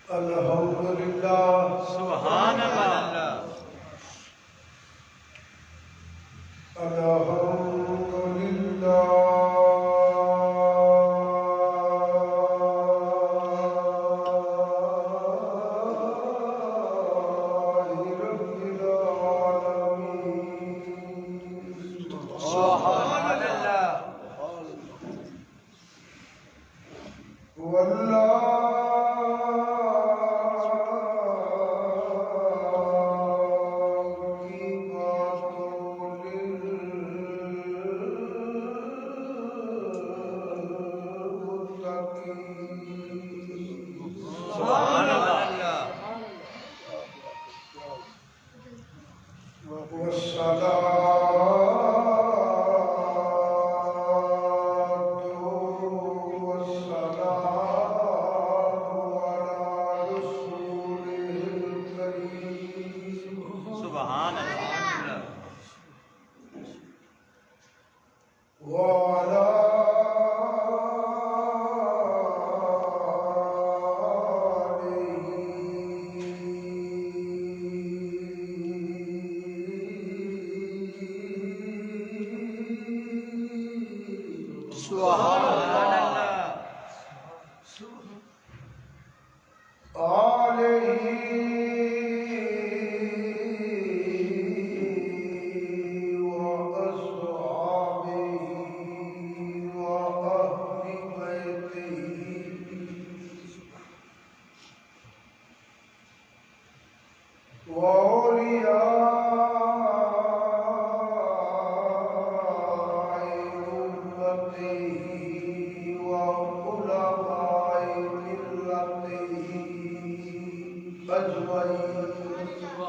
الحمدللہ سبحان اللہ الحمدللہ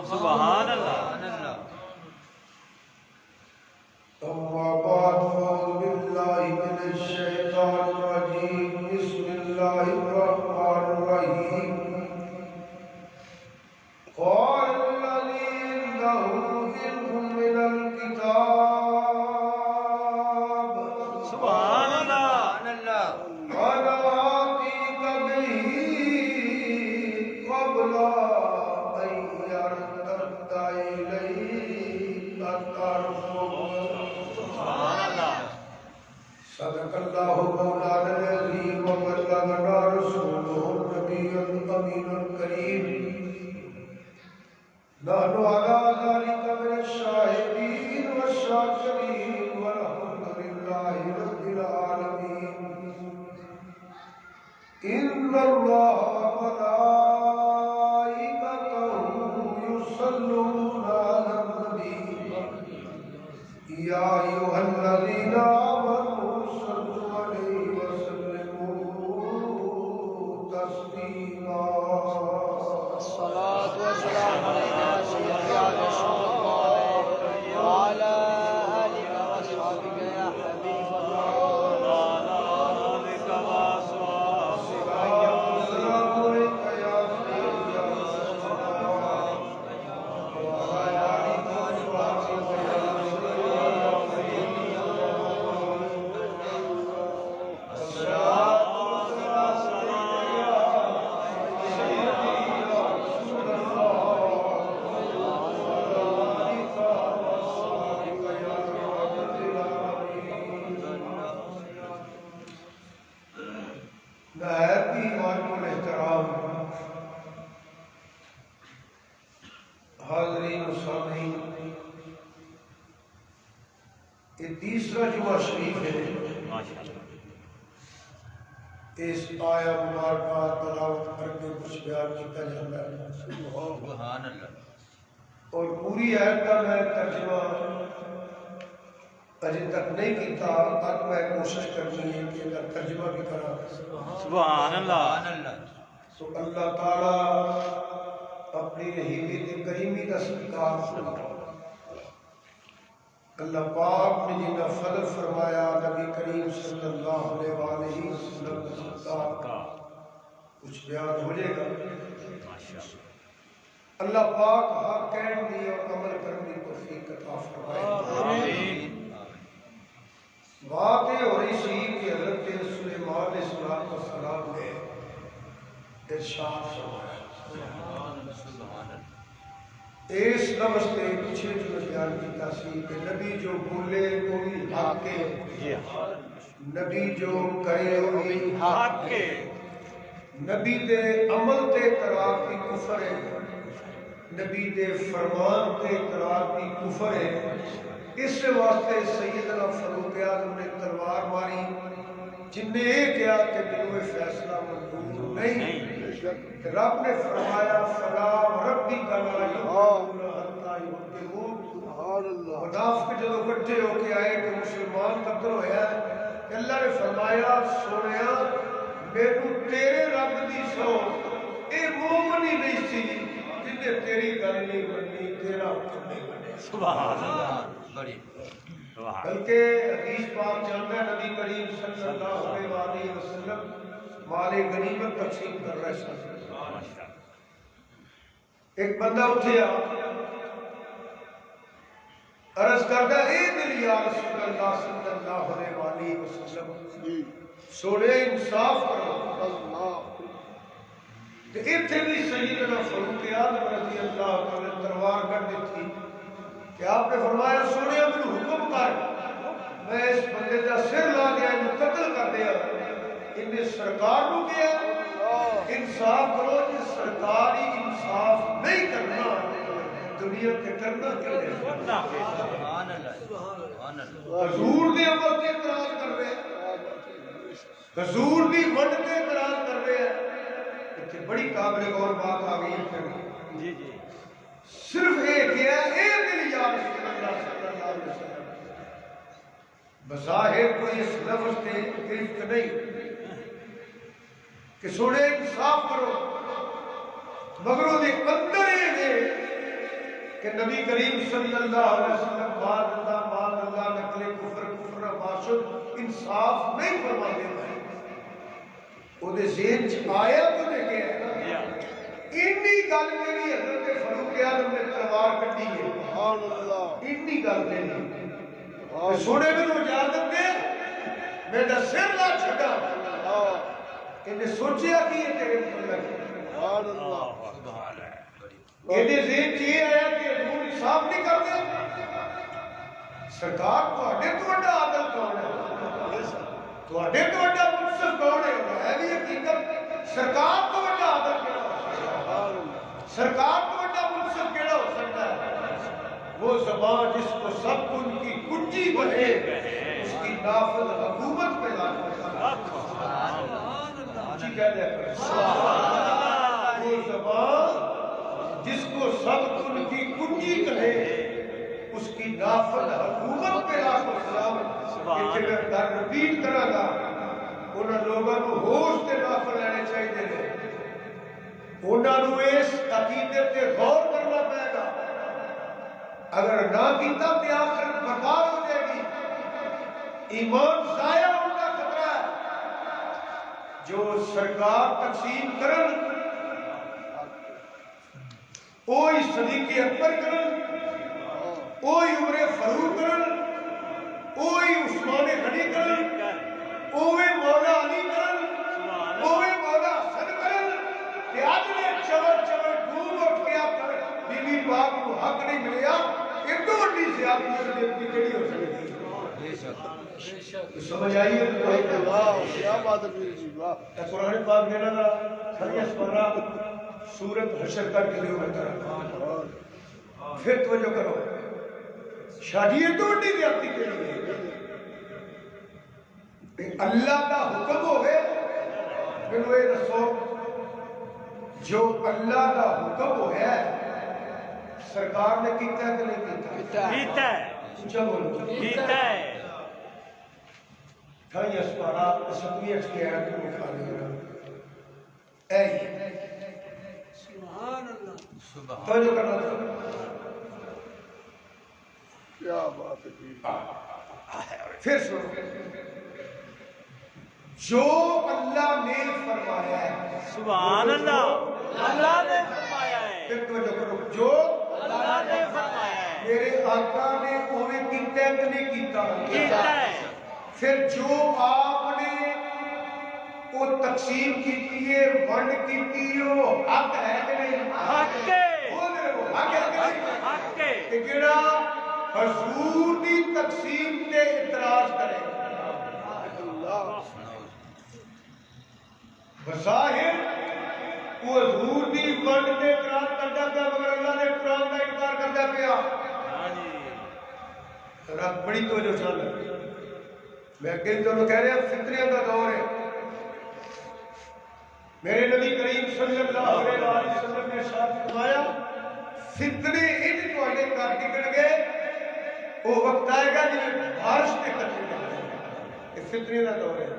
سبحان اللہ أما بعد فأعوذ بالله من الشيطان الرجيم بسم الله الرحمن الرحيم قال الذي عنده علم من الكتاب سبحان اللہ أنا آتيك به قبل أن يرتد إليك طرفك صدق الله مولانا العظيم وبلغنا رسوله النبي الأمين الكريم نحن على ذلك من الشاهدين والشاكرين والحمد لله رب العالمين إن الله وملائكته يصلون على النبي يا أيها الذين آمنوا صلوا عليه وسلموا تسليما الصلاة والسلام عليك يا سيدي يا رسول الله وعلى آلك وأصحابك يا حبيب الله السلام عليك يا سيدي يا رسول الله وعلى آلك وأصحابك يا رسول نہایت ہی ایمان و احترام حاضرین و سامعین، یہ تیسرا جمعہ شریف ہے اس آیا مبارکہ تلاوت کر کے کچھ بیان کیا جاتا ہے سبحان اللہ اور پوری آیت کا میں ترجمہ ابھی تک نہیں کیتا، اب میں کوشش کرنی ہے کہ اگر ترجمہ بھی کرا سبحان اللہ تو اللہ تعالیٰ اپنی رحیمی تے کریمی کا سرکار اللہ پاک نے جنہ فضل فرمایا نبی کریم صلی اللہ علیہ وسلم کا سرکار کچھ بیان ہو جائے گا اللہ پاک حق کہن دی اور عمل کرنے کی توفیق عطا فرمائے آمین واقع ہو رہی سی کہ حضرت سلیمان علیہ السلام نے ارشاد فرمایا سبحان اللہ اس لفظ کے پیچھے جو بیان کیتا سی کہ نبی جو بولے وہ بھی حق ہے، جی نبی جو کرے وہ بھی حق کے نبی دے عمل تے قرار کی کفر ہے، نبی دے فرمان تے قرار کی کفر ہے۔ اس واسطے سیدنا فاروق اعظم نے تلوار ماری، جن نے یہ کیا کہ مینوں فیصلہ منظور نہیں۔ رب نے فرمایا فلا ربک لا یؤمنون حتی یحکموک۔ منافق جدو کٹھے ہو کے آئے کہ مسلمان قتل ہویا ہے کہ اللہ نے فرمایا سونیا میرے تیرے رب دی سو اے مومن ہی نہیں سی جن نے تیری گل نہیں منی، تیرا حکم نہیں منیا۔ سبحان اللہ بڑی سبحان بلکہ حدیث پاک جانتا ہے نبی کریم صلی اللہ علیہ وسلم مال غنیمت تقسیم کر رہے سن۔ ایک بندہ اٹھیا عرض کرتا اے میری یا رسول اللہ صلی اللہ علیہ وسلم سونے انصاف کرو۔ اتنے بھی سیدنا فاروق اعظم رضی اللہ تعالی تلوار کر دی تھی کہ آپ نے فرمایا سونے مجھے حکم کر میں اس بندے کا سر لا گیا انہوں قتل کر دیا، انہیں سرکار کو کیا انصاف کرو کہ سرکاری انصاف نہیں کرنا دنیا کے کرنا کیا ہے؟ سبحان اللہ سبحان اللہ حضور نے عمل کے اعتراض کر رہے ہیں، حضور بھی ونڈ کے اعتراض کر رہے ہیں۔ اتنے بڑی قابل غور بات آ گئی ہے جی جی صرف ایک ہے اے میری یا رسول اللہ صلی اللہ علیہ وسلم، بظاہر کوئی اس لفظ کے گرفت نہیں کہ سونے انصاف کرو، مگر وہ اندر یہ ہے کہ نبی کریم صلی اللہ علیہ وسلم مال اللہ نقل کفر کفر معاشر انصاف نہیں فرما دیتا ہے۔ وہ ذہن چ آیا تو دیکھے ہے نا انی گل کری حضرت فاروق اعظم نے تلوار کٹی ہے، انی گل کری سونے میں اجازت دے میرا سر نہ چھڈا، انہیں سوچیا کہ یہ تیرے مطلب سبحان اللہ یہ ذہن چ یہ آیا کہ حضور انصاف نہیں کرتے۔ سرکار تواڈے تو بڑا عادل کون ہے؟ تواڈے تو بڑا منصف کون ہے؟ ہے بھی حقیقت سرکار تو بڑا عادل کیڑا ہو سکتا ہے؟ سرکار تو بڑا منصف کیڑا ہو سکتا ہے؟ وہ زبان جس کو سب ان کی کنجی بنے اس کی نافذ حکومت پہ لانا جی کہہ دیا کریں وہ زبان جس کو سب ان کی کنجی کہے اس کی نافذ حکومت پہ لانا کہ میں در رپیٹ کرا گا انہاں لوگوں کو ہوش تے نافذ لینے چاہیے نے، انہاں نو اس عقیدے تے غور کرنا پڑے گا، اگر نہ کیتا تے آخرت برباد ہو جائے گی، ایمان ضائع ہونے کا خطرہ ہے۔ جو سرکار تقسیم کرن اوہی صدیق اکبر کرن، اوہی عمر فاروق کرن، اوہی عثمان غنی کرن، اوہی مولا علی کرن، اوہی مولا حسن کرن کہ آج نے چور ڈوب اٹھ کے آپ کر بی بی پاک کو حق نہیں ملیا، ایک وڈی زیادتی کی کیڑی ہو سکتی ہے؟ سمجھ آئیے کیا بات ہے جی واہ۔ قرآن پاک میرا نا ہر سپارہ سورت حشر کا کلیو میں طرح پھر توجہ کرو شادی تو وڈی زیادتی کے لیے اللہ کا حکم ہوئے مینوں یہ دسو جو اللہ کا حکم ہوا سرکار نے کیتا ہے کہ نہیں کیتا؟ کیتا ہے اونچا بولو کیتا ہے کھائی اسپارہ سبھی اچھکیات کو اٹھا لیا اے سبحان اللہ سبحان توجہ کرنا تھا کیا بات ہے جی۔ پھر سنو جو اللہ نے فرمایا ہے سبحان اللہ اللہ نے فرمایا ہے پھر توجہ کرو جو اللہ نے فرمایا ہے میرے آقا نے اوے کیتا ہے کہ نہیں کیتا؟ کیتا ہے پھر جو آپ نے وہ تقسیم کی ونڈ کی حق ہے کہ نہیں؟ حق ہے۔ حق ہے کہ نہیں؟ حق ہے۔ کہ جڑا حضور دی تقسیم تے اعتراض کرے بظاہر وہ حضور دی ونڈ تے اعتراض کرتا پیا مگر اللہ نے قرآن کا انکار کرتا پیا۔ رات بڑی توجہ چاہتا میں کہیں تو کہہ رہے ہیں فتنہ کا دور ہے۔ میرے نبی کریم صلی اللہ علیہ وسلم نے ارشاد فرمایا فتنے ان تواڈے گھر ٹکن گے وہ وقت آئے گا جب بارش کے قطرے ڈالیں یہ فتنے کا دور ہے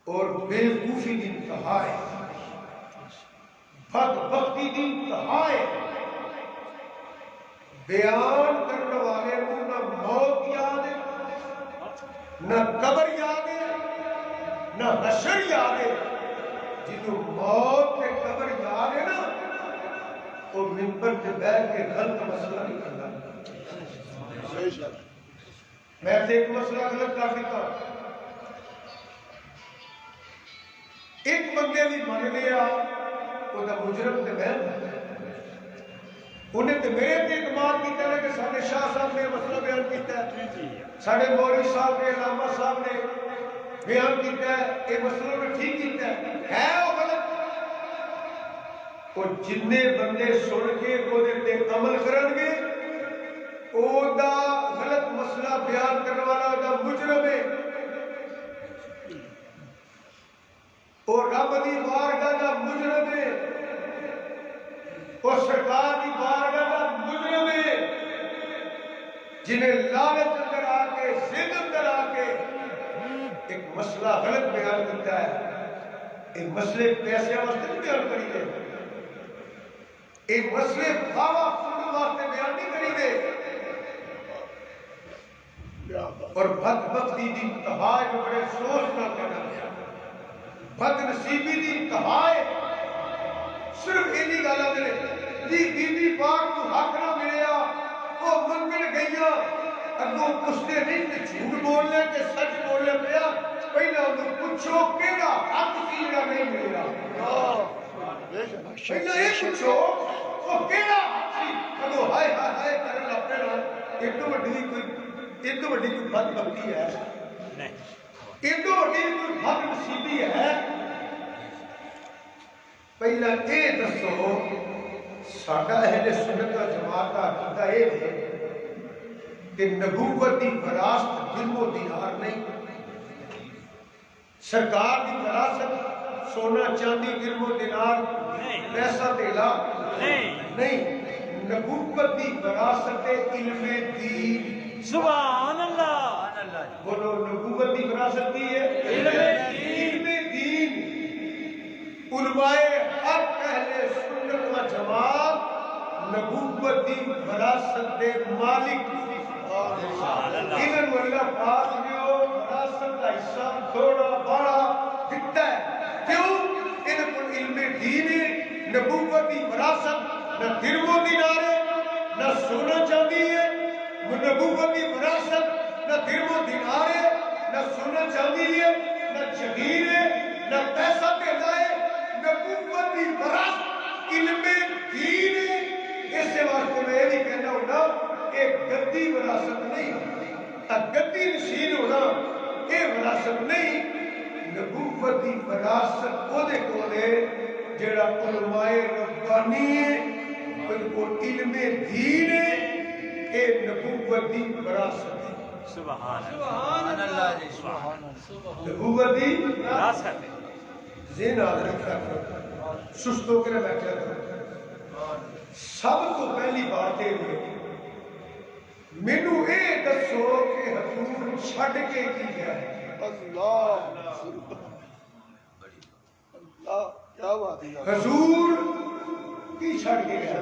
اور بیوقوفی کی انتہا ہے بدبختی کی انتہا ہے۔ بیان کرنے والے کو نہ موت یاد ہے نہ قبر یاد ہے نہ حشر یاد ہے۔ جنہوں موت کے قبر یاد ہے نا وہ منبر پہ بیٹھ کے غلط مسئلہ نہیں کرنا۔ میں سے ایک مسئلہ غلط کر دیتا ہوں۔ ایک بندے بھی من لیا وہ دا مجرم تے میں انہیں تو میرے تے اعتماد کیتا ہے کہ سارے شاہ صاحب نے مسئلہ بیان کیتا ہے، سارے مولوی صاحب نے علامہ صاحب نے بیان کیتا ہے، یہ مسئلہ میں ٹھیک کیتا ہے وہ غلط۔ اور جننے بندے سن کے وہ تے عمل کرن گے او دا غلط مسئلہ بیان کرنے والا دا مجرم ہے اور رب دی بارگاہ دا مجرم ہے اور سرکار کی بارگاہ کا مجرم ہے جنہیں لالچ اندر آ کے ضد اندر آ کے ایک مسئلہ غلط بیان کرتا ہے۔ ایک مسئلے پیسے واسطے نہیں بیان کری دے، ایک مسئلے بابا فنڈ واسطے بیان نہیں کری دے۔ اور بدبختی دی انتہا ہے جو بڑے افسوس نہ کہنا بد نصیبی دی انتہا ہے۔ صرف اینی گل ہے جی بی بی پاک کو حق نہ ملیا وہ منگن گئیاں اگوں پوچھتے نہیں کہ جھوٹ بولنے کہ سچ بولنے پیا پہلا انہوں پوچھو کیڑا حق سی جڑا نہیں ملیا پہلا یہ پوچھو وہ کیڑا حق سی اگوں ہائے ہائے ہائے کرن اپنے نال ایڈو وڈی کوئی بدبختی ہے ایڈو وڈی کوئی بد نصیبی ہے۔ پہلا یہ دسو ساڈا اہل سنت و جماعت کا عقیدہ یہ ہے کہ نبوت کی وراثت درہم و دینار نہیں، سرکار کی وراثت سونا چاندی درہم و دینار پیسہ تیلا نہیں، نبوت کی وراثت علم دین۔ سبحان اللہ بولو نبوت کی وراثت کی ہے علم دین۔ علماء حق اہل سنت و جماعت نبوت کی وراثت دے مالک انہوں نے اللہ پاک نے وراثت کا حصہ تھوڑا بڑا دتا ہے۔ کیوں؟ انہوں کو علم دین ہے، نبوت کی وراثت نہ درہم و دینار ہے نہ سونا چاندی ہے، نبوت کی وراثت نہ درہم و دینار ہے نہ سونا چاندی ہے نہ جگیر ہے نہ پیسہ تیلا ہے، نبوت کی وراثت علم دین ہے۔ اس واسطے میں یہ بھی کہنا ہونا ایک گدی وراثت نہیں، گدی نشین ہونا یہ وراثت نہیں، نبوت کی وراثت وہ ہے جڑا علماء ربانی ہے ان کو علم دین ہے، یہ نبوت کی وراثت ہے۔ سبحان اللہ جی نبوت کی وراثت ہے۔ ذہن آدھ رکھا کرو، سست ہو کے نہ بیٹھا کرو۔ سب تو پہلی بات یہ ہے مینوں یہ دسو کہ حضور چھڈ کے کی گیا ہے؟ اللہ کیا بات ہے حضور کی چھڈ کے گیا؟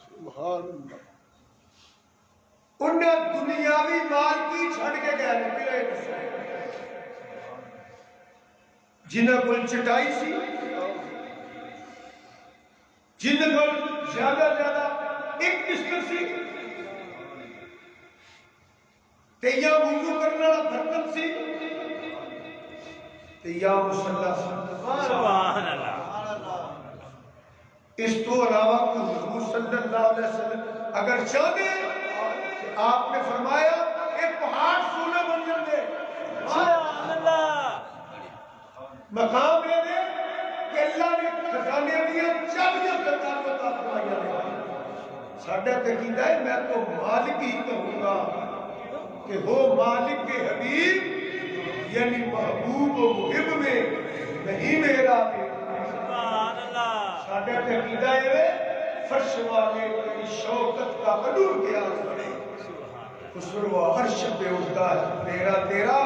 سبحان اللہ انہیں دنیاوی مال کی چھڈ کے گیا ہے؟ پہلے یہ دسو جنہاں کول چٹائی سی، جنہاں کول زیادہ ایک بستر سی، تے یا وضو کرنے والا برتن سی تے یا مصلی سی سبحان اللہ اس تو علاوہ حضور صلی اللہ علیہ وسلم اگر چاہتے آپ نے فرمایا کہ پہاڑ سونے بن جاتے سبحان اللہ مقام یہ ہے کہ اللہ نے خزانے دیا چابیاں سرکار کو عطا فرمائیاں ہیں ساڈا عقیدہ ہے میں تو مالک ہی کہوں گا کہ ہو مالک کے حبیب یعنی محبوب و محب میں نہیں میرا سبحان اللہ ساڈا عقیدہ ہے فرش والے کی شوکت کا قدر کیا کرے خسرو عرش پہ اٹھتا ہے تیرا تیرا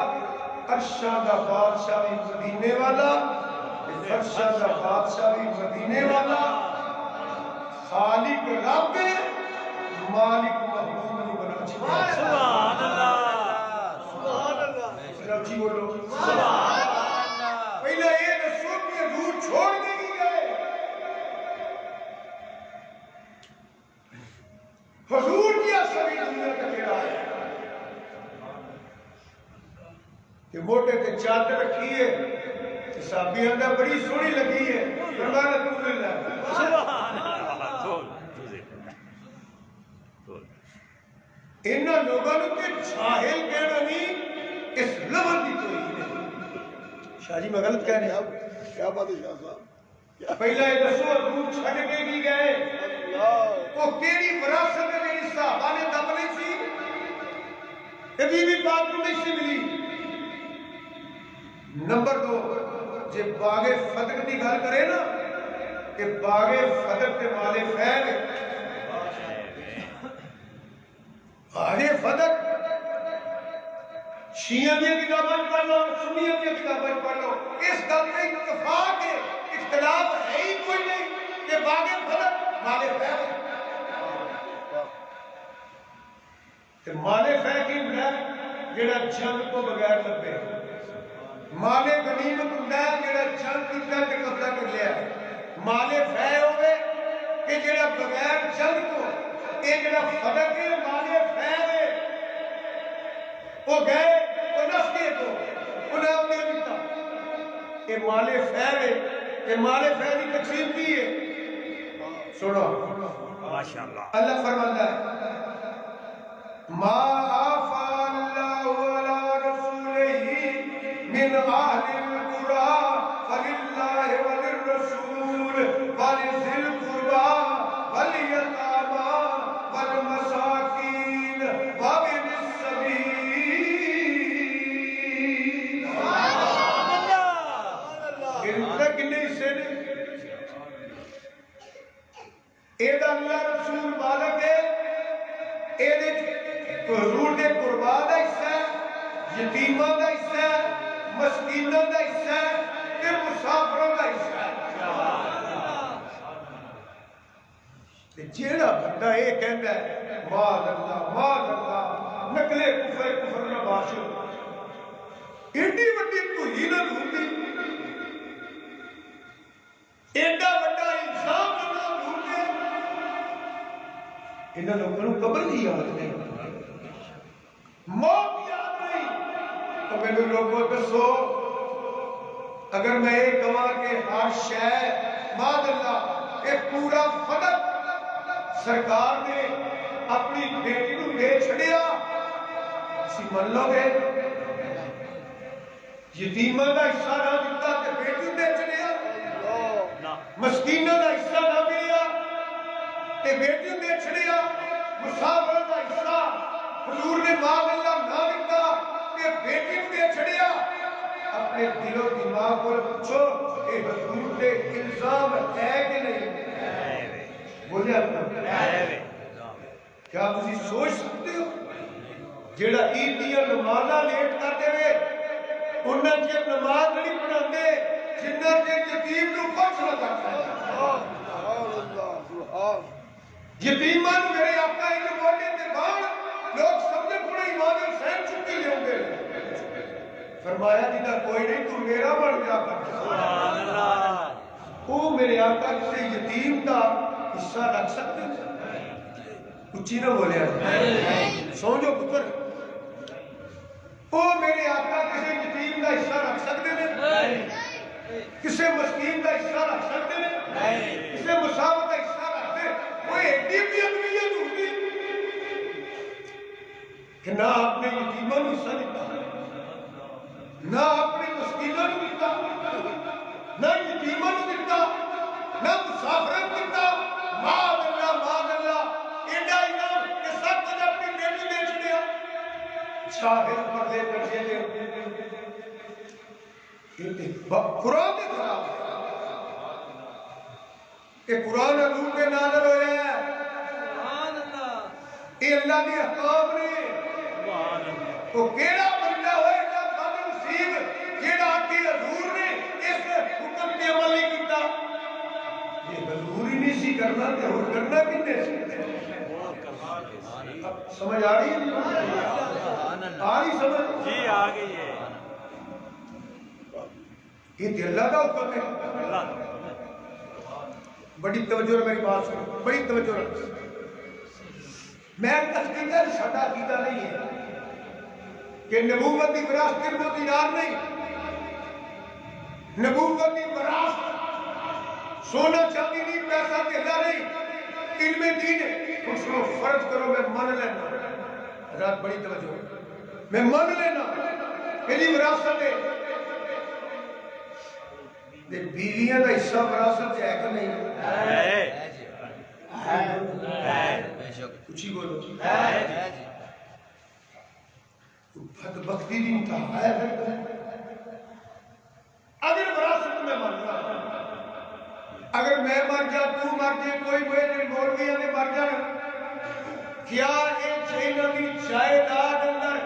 عرشاں دا بادشاہ بھی مدینے والا فرشاں دا بادشاہ بھی مدینے والا خالق رب مالک محبوب نہیں بنا چکا سبحان اللہ رب جی بولو سبحان پہلا یہ دسو کہ حضور چھوڑ کے نہیں گئے حضور کیا سبھی دنیا کا کہا ہے کہ موٹے تے چادر رکھی ہے صحابی اندر بڑی سونی لگی ہے فرمایا الحمدللہ سبحان اللہ انہاں لوگوں نے کہ جاہل کہنا نہیں اس لفظ کی کوئی نہیں شاہ جی میں غلط کہہ رہے ہیں کیا بات ہے شاہ صاحب پہلا یہ دسو حضور چھڈ کے نہیں گئے وہ کیڑی وراثت ہے جڑی صحابہ نے دب نہیں سی کہ بی بی پاک کو نہیں سی ملی نمبر 2 جے باغ فتح کی گل کرے نا کہ باغ فتح کے والے فیل باغ فتح شیعہ کی کتابیں پڑھ لو سنیوں کی کتابیں پڑھ لو اس گل میں اتفاق ہے اختلاف ہے ہی کوئی نہیں کہ باغ فتح والے فیل کہ مالے فیل کی ہے جڑا جنگ کو بغیر لبے مالے غنیمت ہوندا ہے جڑا جنگ کیتا تے قبضہ کر لیا مالے فے ہوے کہ جڑا بغیر جنگ تو اے جڑا فتح ہے مالے فے ہے او گئے او نس کے تو انہاں نے دیتا اے مالے فے ہے اے مالے فے دی تقسیم کی ہے سنو ماشاءاللہ اللہ فرماتا ہے ما آفا اللہ علی رسولہ من أهل القرى فلله وللرسول ولذي القربى واليتامى والمساكين وابن السبيل سبحان اللہ گنتا کنے حصے نے اے دا اللہ رسول مالک ہے اے دے حضور دے قربا دا حصہ ہے یتیماں دا حصہ ہے مسکینوں دا حصہ ہے تے مسافروں دا حصہ ہے تے جیڑا بندہ یہ کہندا ہے ماذ اللہ نقلے کفر نہ باشو ایڈی وڈی توہی نہ ہوندی ایڈا وڈا الزام نہ ہوندے انہاں لوگوں کو قبر دی یاد نہیں موت یاد نہیں تو میں نے لوگوں دسو اگر میں یہ کہاں کہ ہر شے ماذ اللہ ایک پورا فدق سرکار نے اپنی بیٹی کو دے چھڑیا اسی من لو گے یتیمہ دا حصہ نہ دیتا کہ بیٹی دے چھڑیا مسکینہ دا حصہ نہ ملیا کہ بیٹی دے چھڑیا مسافر دا حصہ حضور نے ماذ اللہ نہ دیتا کہ بیٹی دے چھڑیا اپنے دل و دماغ کو پوچھو کہ حضور دے الزام ہے کہ نہیں بولے اپنا کیا تسی سوچ سکتے ہو جیڑا عید دیا نمازاں لیٹ کرتے ہوئے انہاں چیر نماز نہیں پڑھاندے جنہ چیر یتیم نو فرض نہ کرتا ہے یتیماں نو میرے آقا ان موٹے تے بان لوگ سمجھے پڑے امام حسین چھٹی لے ہوندے فرمایا جنہ کوئی نہیں تو میرا بن جا کر سبحان اللہ وہ میرے آقا کسی یتیم کا حصہ رکھ سکتے اچھی نہ بولے سو جو پتر وہ میرے آقا کسی یتیم کا حصہ رکھ سکتے ہیں؟ کسی مسکین کا حصہ رکھ سکتے ہیں؟ کسی مسافر کا حصہ رکھتے ہیں؟ وہ ایڈی بھی اہمیت ہوگی کہ نہ اپنے یتیموں کو حصہ دیتا، نہ اپنے مسکینوں کو دیتا، نہ یتیموں کو دیتا، نہ مسافروں کو دیتا۔ معاذ اللہ ایڈا انعام کہ سب کچھ اپنی بیٹی بیچ دیا۔ شاہد پردے کرتے دے قرآن کے خلاف کہ قرآن حضور پہ نازل ہو رہا ہے، یہ اللہ کے احکام نے۔ وہ کیڑا بندہ ہوئے گا بد نصیب جیڑا کہ حضور نے اس حکم پہ عمل نہیں کیتا۔ یہ حضور ہی نہیں سی کرنا کہ اور کرنا کنے سی؟ اب سمجھ آ رہی ہے؟ آ رہی سمجھ؟ جی آ گئی ہے۔ یہ اللہ کا حکم ہے۔ بڑی توجہ میری بات سنو، بڑی توجہ رکھ۔ میں عقیدہ ساڈا عقیدہ نہیں ہے کہ نبوت کی وراثت علم و دینار نہیں، نبوت کی وراثت سونا چاندی نہیں، پیسہ دھیلا نہیں، علم دین ہے۔ اس کو فرض کرو میں مان لینا، حضرات بڑی توجہ، میں مان لینا میری وراثت ہے، بیویاں کا حصہ وراثت ہے کہ نہیں؟ کچھ ہی بولو۔ بدبختی دی انتہا ہے۔ اگر وراثت میں مر جا، اگر میں مر جا، تو مر جائے، کوئی میرے مولویاں نے مر جانا، کیا ایک جائنہ کی جائیداد اندر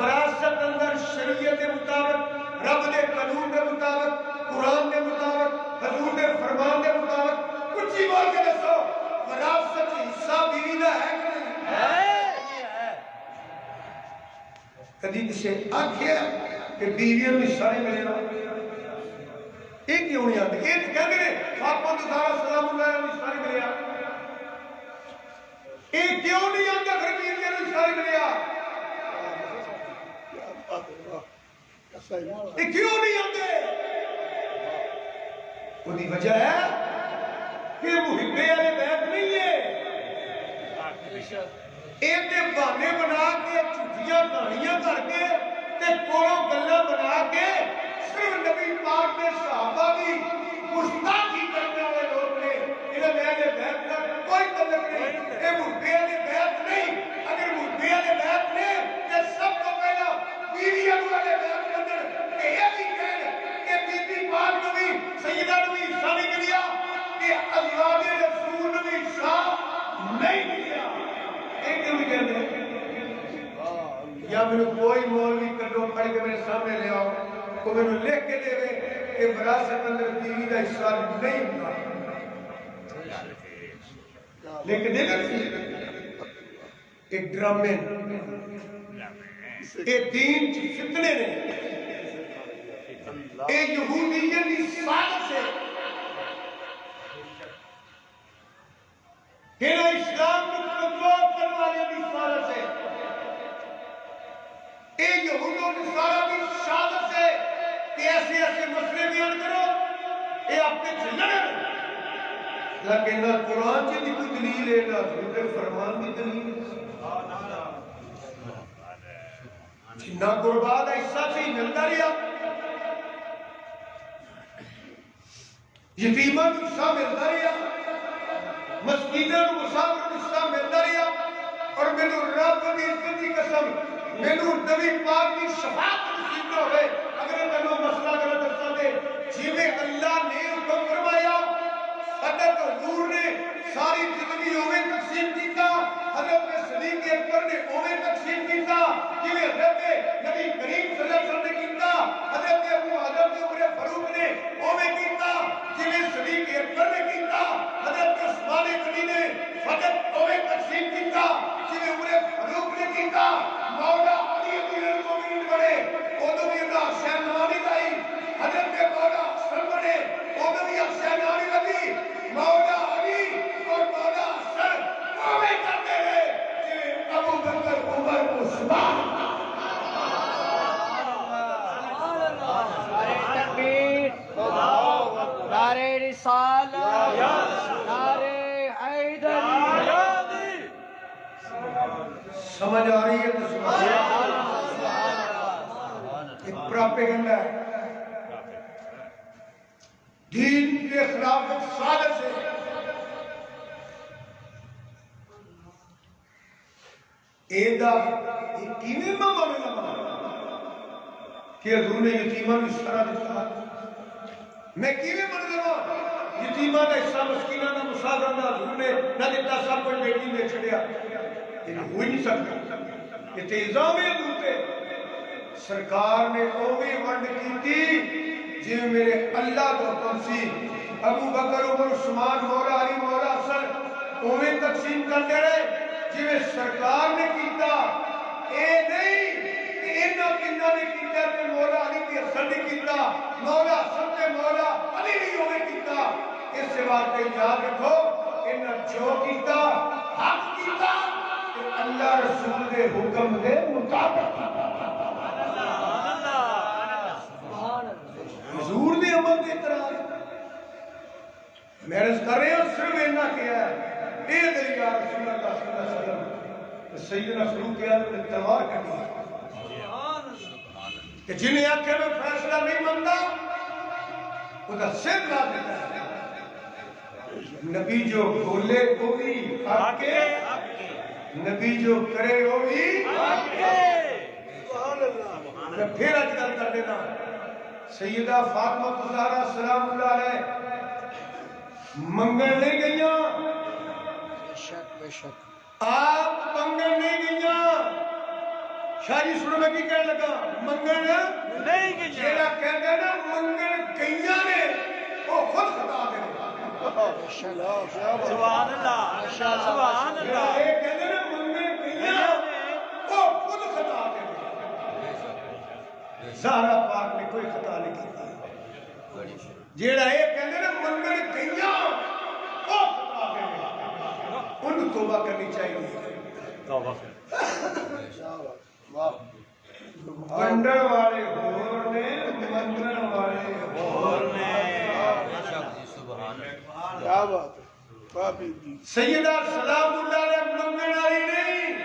وراثت اندر شریعت کے مطابق، رب دے قانون کے مطابق، قرآن کے مطابق، حضور کے فرمان کے مطابق کچھ ہی بول کے دسو وراثت حصہ بیوی کا ہے کہ نہیں؟ ہے۔ کدی کسی آکھیا کہ بیویاں میں حصہ نہیں ملے گا؟ یہ کیوں نہیں آتے؟ یہ تو کہتے ہیں فاطمہ الزہرا سلام اللہ علیہا حصہ نہیں ملے گا۔ یہ کیوں نہیں آتے پھر بیویاں میں حصہ نہیں ملے گا؟ یہ کیوں نہیں آتے؟ وہ دی وجہ ہے کہ محبے والے بیت نہیں ہے۔ ایک بہانے بنا کے جھوٹیاں کہانیاں کر کے تے کولوں گلاں بنا کے صرف نبی پاک نے صحابہ کی گستاخی کرنے والے لوگ نے، انہیں اہل بیت کا کوئی تعلق نہیں۔ یہ محبے والے بیت نہیں۔ اگر محبے والے بیت نے تے سب کو پہلا بیویاں والے بیت کے اندر کہ یہ بھی کہہ کہ بی بی پاک نبی سیدہ نبی عیسیٰ نے کہا کہ ازواج رسول نبی عیسیٰ نہیں ملیا۔ ایک کیوں نہیں کہتے ہیں؟ یا میرے کوئی مولوی کڈو پڑھ کے میرے سامنے لے آؤ تو میں نے لکھ کے دے گئے کہ وراثت اندر بیوی کا حصہ نہیں ہوتا۔ لیکن دے گا ایک ڈرامے ایک دین چ فتنے نے، ایک یہودیت کی سازش ہے کہ اسلام کو کمزور کرنے والے کی سازش ہے، ایک یہود و نصارہ کی سازش ہے کہ ایسے ایسے مسئلے بیان کرو یہ اپنے چلنے میں، لیکن نہ قرآن کی کوئی دلیل ہے نہ حضور کے فرمان کی دلیل ہے۔ نہ قربان کا حصہ سے ملتا رہا، یتیمہ کو حصہ ملتا رہا، مسکینہ کو مسافر کو حصہ ملتا رہا، اور میں نے رب کی عزت کی قسم میں نے نبی پاک کی شفاعت نصیب نہ ہوئے اگر میں مسئلہ غلط دسا دے جویں اللہ نے حکم فرمایا حضرت حضور نے ساری زندگی اوے تقسیم کیتا، حضرت صدیق اکبر نے اوے تقسیم کیتا جویں حضرت نبی کریم صلی اللہ علیہ وسلم نے کیتا، حضرت ابو حضرت عمر فاروق نے اوے کیتا جویں صدیق اکبر نے کیتا، حضرت عثمان غنی نے حضرت اوے تقسیم کیتا جویں عمر فاروق نے کیتا، مولا علی امیر المومنین بڑے ادو سمجھ آ رہی ہے تو سبحان اللہ۔ ایک پراپیگنڈا ہے، دین کے خلاف ایک سازش ہے۔ ایدہ یقینی معاملہ کہ حضور نے یتیمان اس طرح دیتا میں کیویں من لگا یتیمان کا حصہ مسکینہ کا مسافر کا حضور نے نہ دیتا سب کچھ بیٹی میں چھڑیا یہ ہو ہی نہیں سکتا یہ تے الزام ہے حضور تے سرکار نے اوویں ونڈ کیتی جی میرے اللہ کا حکم سی ابو بکر عمر عثمان مولا علی مولا حسن اوویں تقسیم کرتے رہے جی سرکار نے کیتا اے نہیں انہاں کنہاں نے کیتا تے مولا علی تے حسن نے کیتا مولا حسن تے مولا علی نے ہوے کیتا اس سے واسطے یاد رکھو انہاں جو کیتا حق کیتا تے اللہ رسول دے حکم دے مطابق حضور دے عمل دے اعتراض میں عرض کر رہے ہوں صرف اتنا کیا ہے اے دل یا رسول اللہ صلی اللہ علیہ وسلم سیدنا فاروق اعظم نے تلوار کٹی کہ جنہیں آنکھیں میں فیصلہ نہیں مانتا وہ دا سر لا دیتا ہے نبی جو بولے وہ بھی آکے نبی جو کرے وہ بھی آکے میں پھر اجدر کر دینا سیدہ فاطمہ زہرا سلام اللہ علیہ منگل نہیں گئیاں بے شک آپ منگل نہیں گئیاں شاہی سنو میں کی کہنے لگا منگل نہیں گئیاں جیڑا کہتے ہیں نا منگل گئیاں نے وہ خود خطا دے سبحان اللہ سبحان جیڑا اللہ یہ کہتے ہیں نا منگل گئیاں وہ خود خطا دے زہرا پاک نے کوئی خطا نہیں کی جیڑا یہ کہتے ہیں نا منگل گئیاں وہ خطا دے ان توبہ کرنی چاہیے بندر والے ہور نے مندر والے ہور نے کیا بات ہے بابی جی سیدہ سلام اللہ علیہ منگل والی نہیں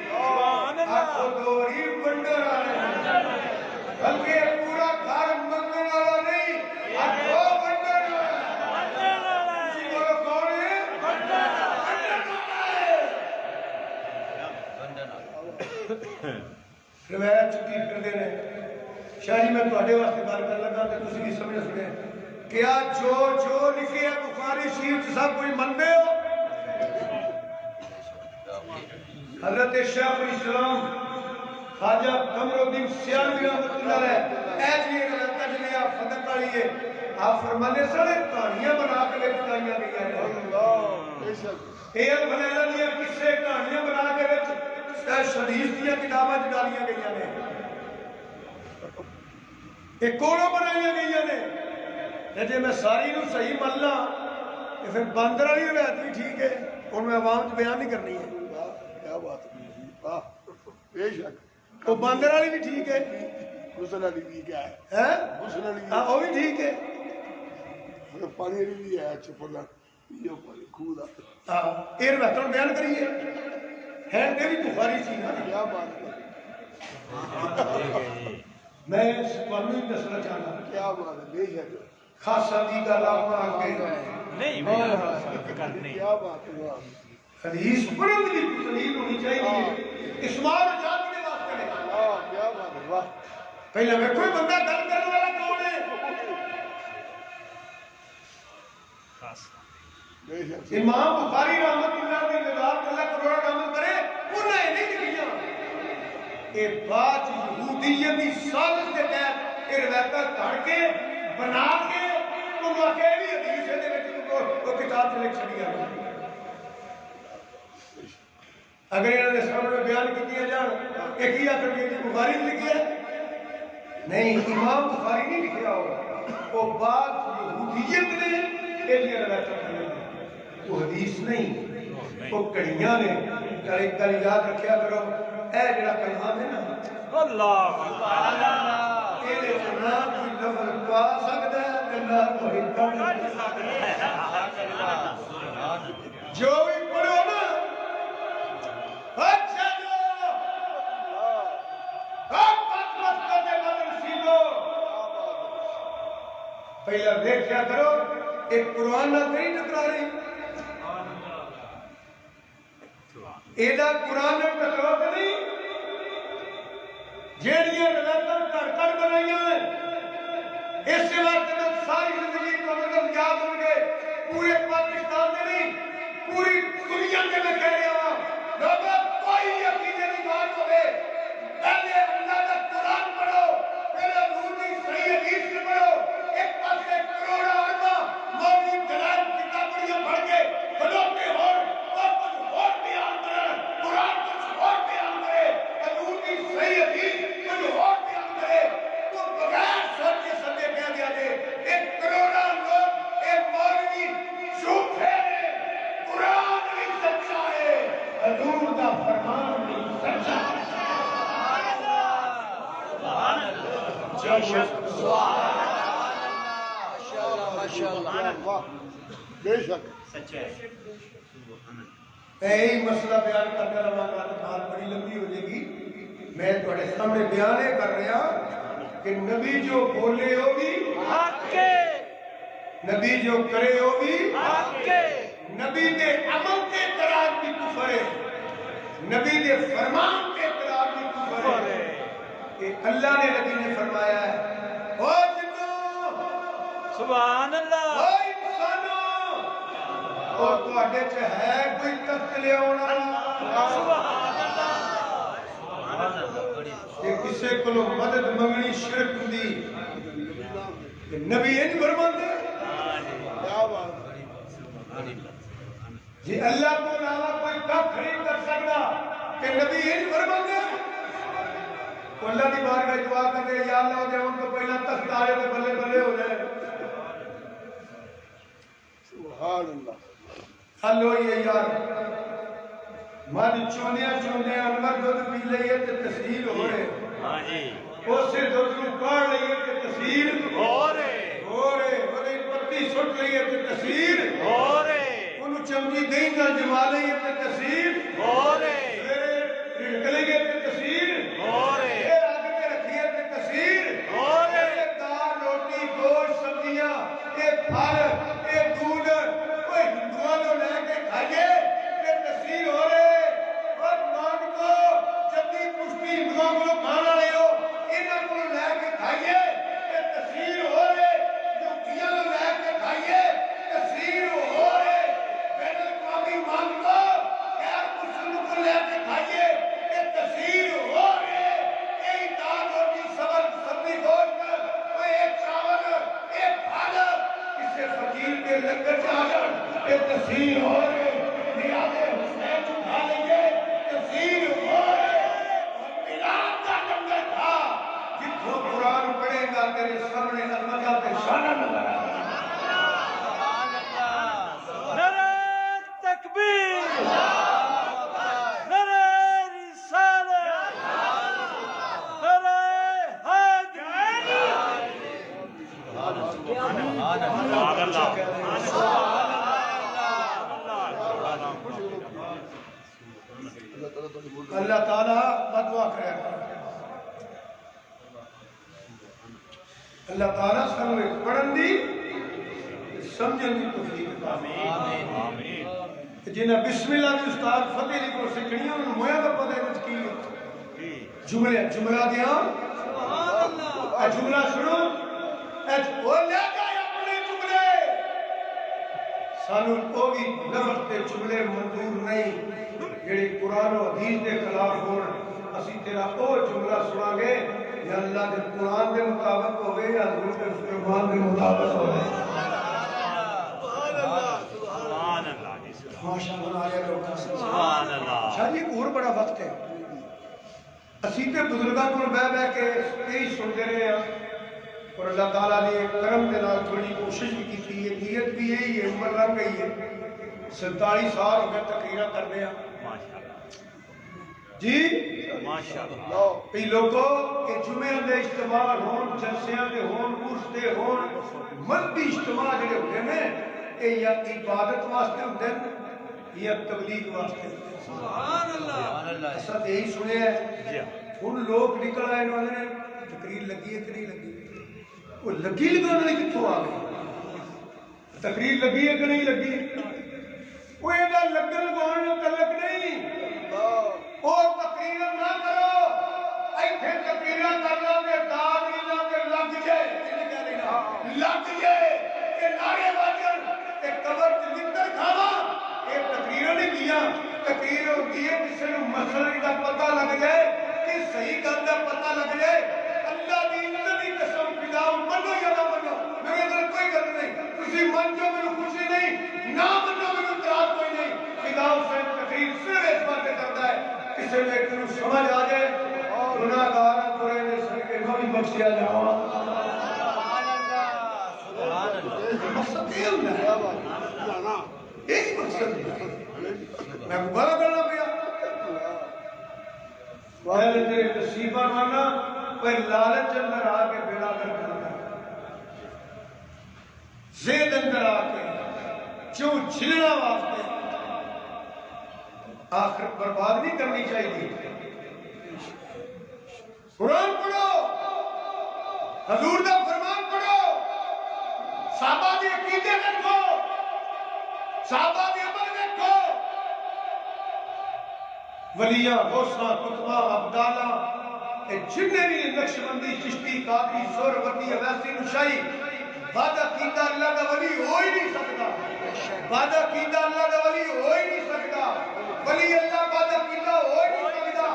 سبحان اللہ آنکھوں دوری بندر والے بلکہ پورا گھر منگل والا نہیں آنکھوں بندر والا اسی بولو کون ہے روایت چکی پھر دے رہے شاہ جی میں تواڈے واسطے گل کر لگا تے تسی بھی سمجھ سنے کیا جو لکھے ہے بخاری شریف سب کوئی مندے ہو حضرت شیخ الاسلام خواجہ قمر الدین سیالوی رحمۃ اللہ علیہ ایسی ایک تجلیہ فتح والی ہے آپ فرمانے سڑے کہانیاں بنا کے لے بتائیاں گئی ہیں بے شک اے الفلیلہ دیا قصے کہانیاں بنا کے وچ حدیث دیا کتاباں ڈالیاں گئی نے ایک کوڑوں بنائیاں گئی نے جی میں ساری نو صحیح مان لا پھر باندر والی روایت بھی ٹھیک ہے اور میں عوام کو بیان نہیں کرنی ہے کیا بات ہے واہ بے شک وہ باندر والی بھی ٹھیک ہے غسل علی بھی کیا ہے ہیں غسل علی ہاں وہ بھی ٹھیک ہے پانی علی بھی ہے اچھا پلا یہ پانی خود آ ہاں یہ روایت بیان کریے ہے یہ بھی بخاری سی نا کیا بات ہے میں تمہیں بھی دسنا چاہتا کیا بات ہے بے شک خاصا دی گل آپ کے نہیں کرنی کیا بات ہے واہ حدیث پڑھن کی تسلیم ہونی چاہیے اسمار جات کے واسطے نہیں ہاں کیا بات ہے واہ پہلے میں کوئی بندہ گل کرنے والا کون ہے بے شک امام بخاری رحمت اللہ علیہ جزاک اللہ کروڑا عمل کرے انہیں نہیں لکھیاں کہ بات یہودیت کی سازش کے تحت یہ روایت کر کے بنا کے تم آکے بھی حدیث ہے وہ کتاب سے لکھ چڑی ہے اگر انہوں نے سامنے بیان کی دیا جان ایک ہی آخر کے بخاری نے لکھی ہے نہیں امام بخاری نہیں لکھیا ہوگا وہ بات یہودیت نے یہ لیے روایت کرنے وہ حدیث نہیں وہ کڑیاں نے ایک گل یاد رکھیا کرو اے جڑا کلام ہے نا اللہ یہ نہ کوئی لفظ پا سکتا ہے نہ کوئی کم جو بھی پڑھو نا اچھا جو پہلا دیکھا کرو ایک قرآن نہ کہیں ٹکرا رہی ایدہ قرآن نہ ٹکرا کہ نہیں جیڑیاں روایتاں کر کر بنائیاں ہیں اس سے وقت میں ساری زندگی کو مطلب یاد ہوں گے پورے پاکستان میں نہیں پوری دنیا میں کہہ رہا ہوں لوگوں کوئی یقین نہیں بات ہوئے پہلے اللہ کا قرآن پڑھو پہلے حضور کی صحیح حدیث سے پڑھو ایک پاس سے کروڑا اربا مولوی دلائل کتابیاں پڑھ کے بلوتے ہو اور کچھ اور بیان کرے قرآن کچھ اور بیان کرے حضور کی صحیح حدیث کچھ اور بیان کرے تو بغیر سوچے سمجھے کہہ دیا دے ایک کروڑا لوگ ایک مولوی جھوٹے ہیں قرآن بھی سچا ہے حضور کا فرمان بھی سچا ہے بے شک یہی مسئلہ بیان کرنے والا بات بڑی لمبی ہو جائے گی میں تھوڑے سامنے بیان کر رہا کہ نبی جو بولے ہو بھی حق نبی جو کرے ہو بھی حق نبی دے عمل کے اعتراض بھی کفر ہے نبی دے فرمان کے اعتراض بھی کفر ہے کہ اللہ نے نبی نے فرمایا ہے او جنوں سبحان اللہ او انسانوں اور تواڈے چ ہے کوئی تخت لے آنا سبحان اللہ کہ کسے کو مدد منگنی شرک ہوندی کہ نبی ان فرماندے کیا بات جی اللہ کو علاوہ کوئی کف نہیں کر سکتا کہ نبی ان فرماندے تو اللہ کی بارگاہ میں دعا کرتے یا اللہ جب ان کو پہلا تخت آئے تو بلے بلے ہو جائے سبحان اللہ حل ہوئی ہے یار ماں چوندیاں انور دودھ پی لئیے تو تسہیل ہو رہے ہاں جی اس سے دودھ کو پاڑ لئیے تو تسہیل ہو رہے ہو رہے وہ ایک پتی سٹ لئیے تو تسہیل ہو رہے انہوں چمچی دیں گا جما لئیے تو تسہیل ہو رہے سویرے رڑک لئیے تو تسہیل ہو رہے یہ آگے میں رکھیے تو تسہیل ہو رہے دال روٹی گوشت سبزیاں یہ پھل یہ دودھ کوئی ہندوؤں کو لے کے کھائیے کہ تسہیل ہو رہے اور مان کو جلدی پشتی ہندوؤں کو کھانا لے ہو انہوں کو لے کے کھائیے کہ تسہیل ہو رہے یوکیاں کو لے کے کھائیے تسہیل ہو رہے بین الاقوامی مان کو غیر مسلم کو لے کے کھائیے کہ تسہیل ہو رہے یہی دال روٹی سبزی گوشت کوئی ایک چاول ایک پھل کسی فقیر کے لنگر چاول کہ تسہیل ہو رہے میلاد حسین اٹھا لیں تسہیل ہو رہے اور میلاد کا لنگر تھا جتوں قرآن پڑھے گا تیرے سامنے اللہ کا شانہ نظر آئے نعرہ تکبیر نعرہ رسالت نعرہ حیدری سبحان اللہ اللہ تعالیٰ بدعا کرے اللہ تعالیٰ سنوے پڑھن دی سمجھن دی توفیق آمین جنہیں بسم اللہ کی استاد فتح علی کو سکھنی انہوں نے مویا کا پتہ ہے کی جملہ دیا جملہ سنو وہ لے جائے اپنے جملے سانو کوئی لفظ تے جملے منظور نہیں جڑے قرآن و حدیث کے خلاف ہون اسی تیرا او جملہ سنا گے یا اللہ کے قرآن کے مطابق ہوئے یا حضور کے فرمان کے مطابق ہوئے ماشاء اللہ آیا لوگا سبحان اللہ شاہ جی اور بڑا وقت ہے اسی تے بزرگاں کو بہ کے یہی سنتے رہے ہیں اور اللہ تعالیٰ نے کرم کے نال تھوڑی کوشش بھی کی تھی یہ نیت بھی یہی ہے عمر رنگ گئی ہے 47 سال ہو گئے تقریرہ کرنے ہیں جی ماشاءاللہ کئی لوگوں کہ جمعہ دے اجتماع ہون جلسیاں دے ہون عرس دے ہون مذہبی اجتماع جڑے ہوتے ہیں کہ یا عبادت واسطے ہوتے ہیں یا تبلیغ واسطے ہوتے ہیں سبحان اللہ ایسا یہی سنے ہیں ان لوگ نکل آئے انہوں نے تقریر لگی ہے کہ نہیں لگی وہ لگی لگانے والی کتوں آ گئی؟ تقریر لگی ہے کہ نہیں لگی؟ وہ یہ لگن لگاؤ نہ تعلق نہیں، وہ تقریر نہ کرو، ایتھے تقریر کرنا کہ داد لینا کہ لگ جائے، لگ جائے کہ نعرے واجن کہ قبر چلندر کھاوا، یہ تقریر نہیں کیا۔ تقریر ہوتی ہے کسی نے مسئلے کا پتہ لگ جائے کہ صحیح گل کا پتہ لگ جائے، اللہ دی عزت دی قسم خدا منو یا نہ منو میرے اندر کوئی گل نہیں، تسی من جو میرے خوشی نہیں، نہ منو میرے اعتراض کوئی نہیں۔ خدا حسین تقریر صرف اس بات پہ کرتا ہے کسی نے ایک سمجھ آ جائے گناہگار برے نے صدقے میں بھی بخشیا جاؤ۔ مقصد یہ ہوتا ہے، ایک مقصد ہے، میں مبارہ کرنا پیا پہلے تیرے نصیبہ مانا کوئی لالچ اندر آ کے بیڑا کر کرتا زید اندر آ کے چوں چھلنا واسطے آخر برباد نہیں کرنی چاہیے۔ قرآن پڑھو، حضور دا فرمان پڑھو، صحابہ دی عقیدے دیکھو، صحابہ دی عمل دیکھو، ولیاں غوثاں قطباں عبداللہ جنہیں بھی نقشبندی چشتی قادری سہروردی اویسی نشائی وعدہ کیتا اللہ کا ولی ہو ہی نہیں سکتا، وعدہ کیتا اللہ کا ولی ہو ہی نہیں سکتا، ولی اللہ وعدہ کیتا ہو ہی نہیں سکتا۔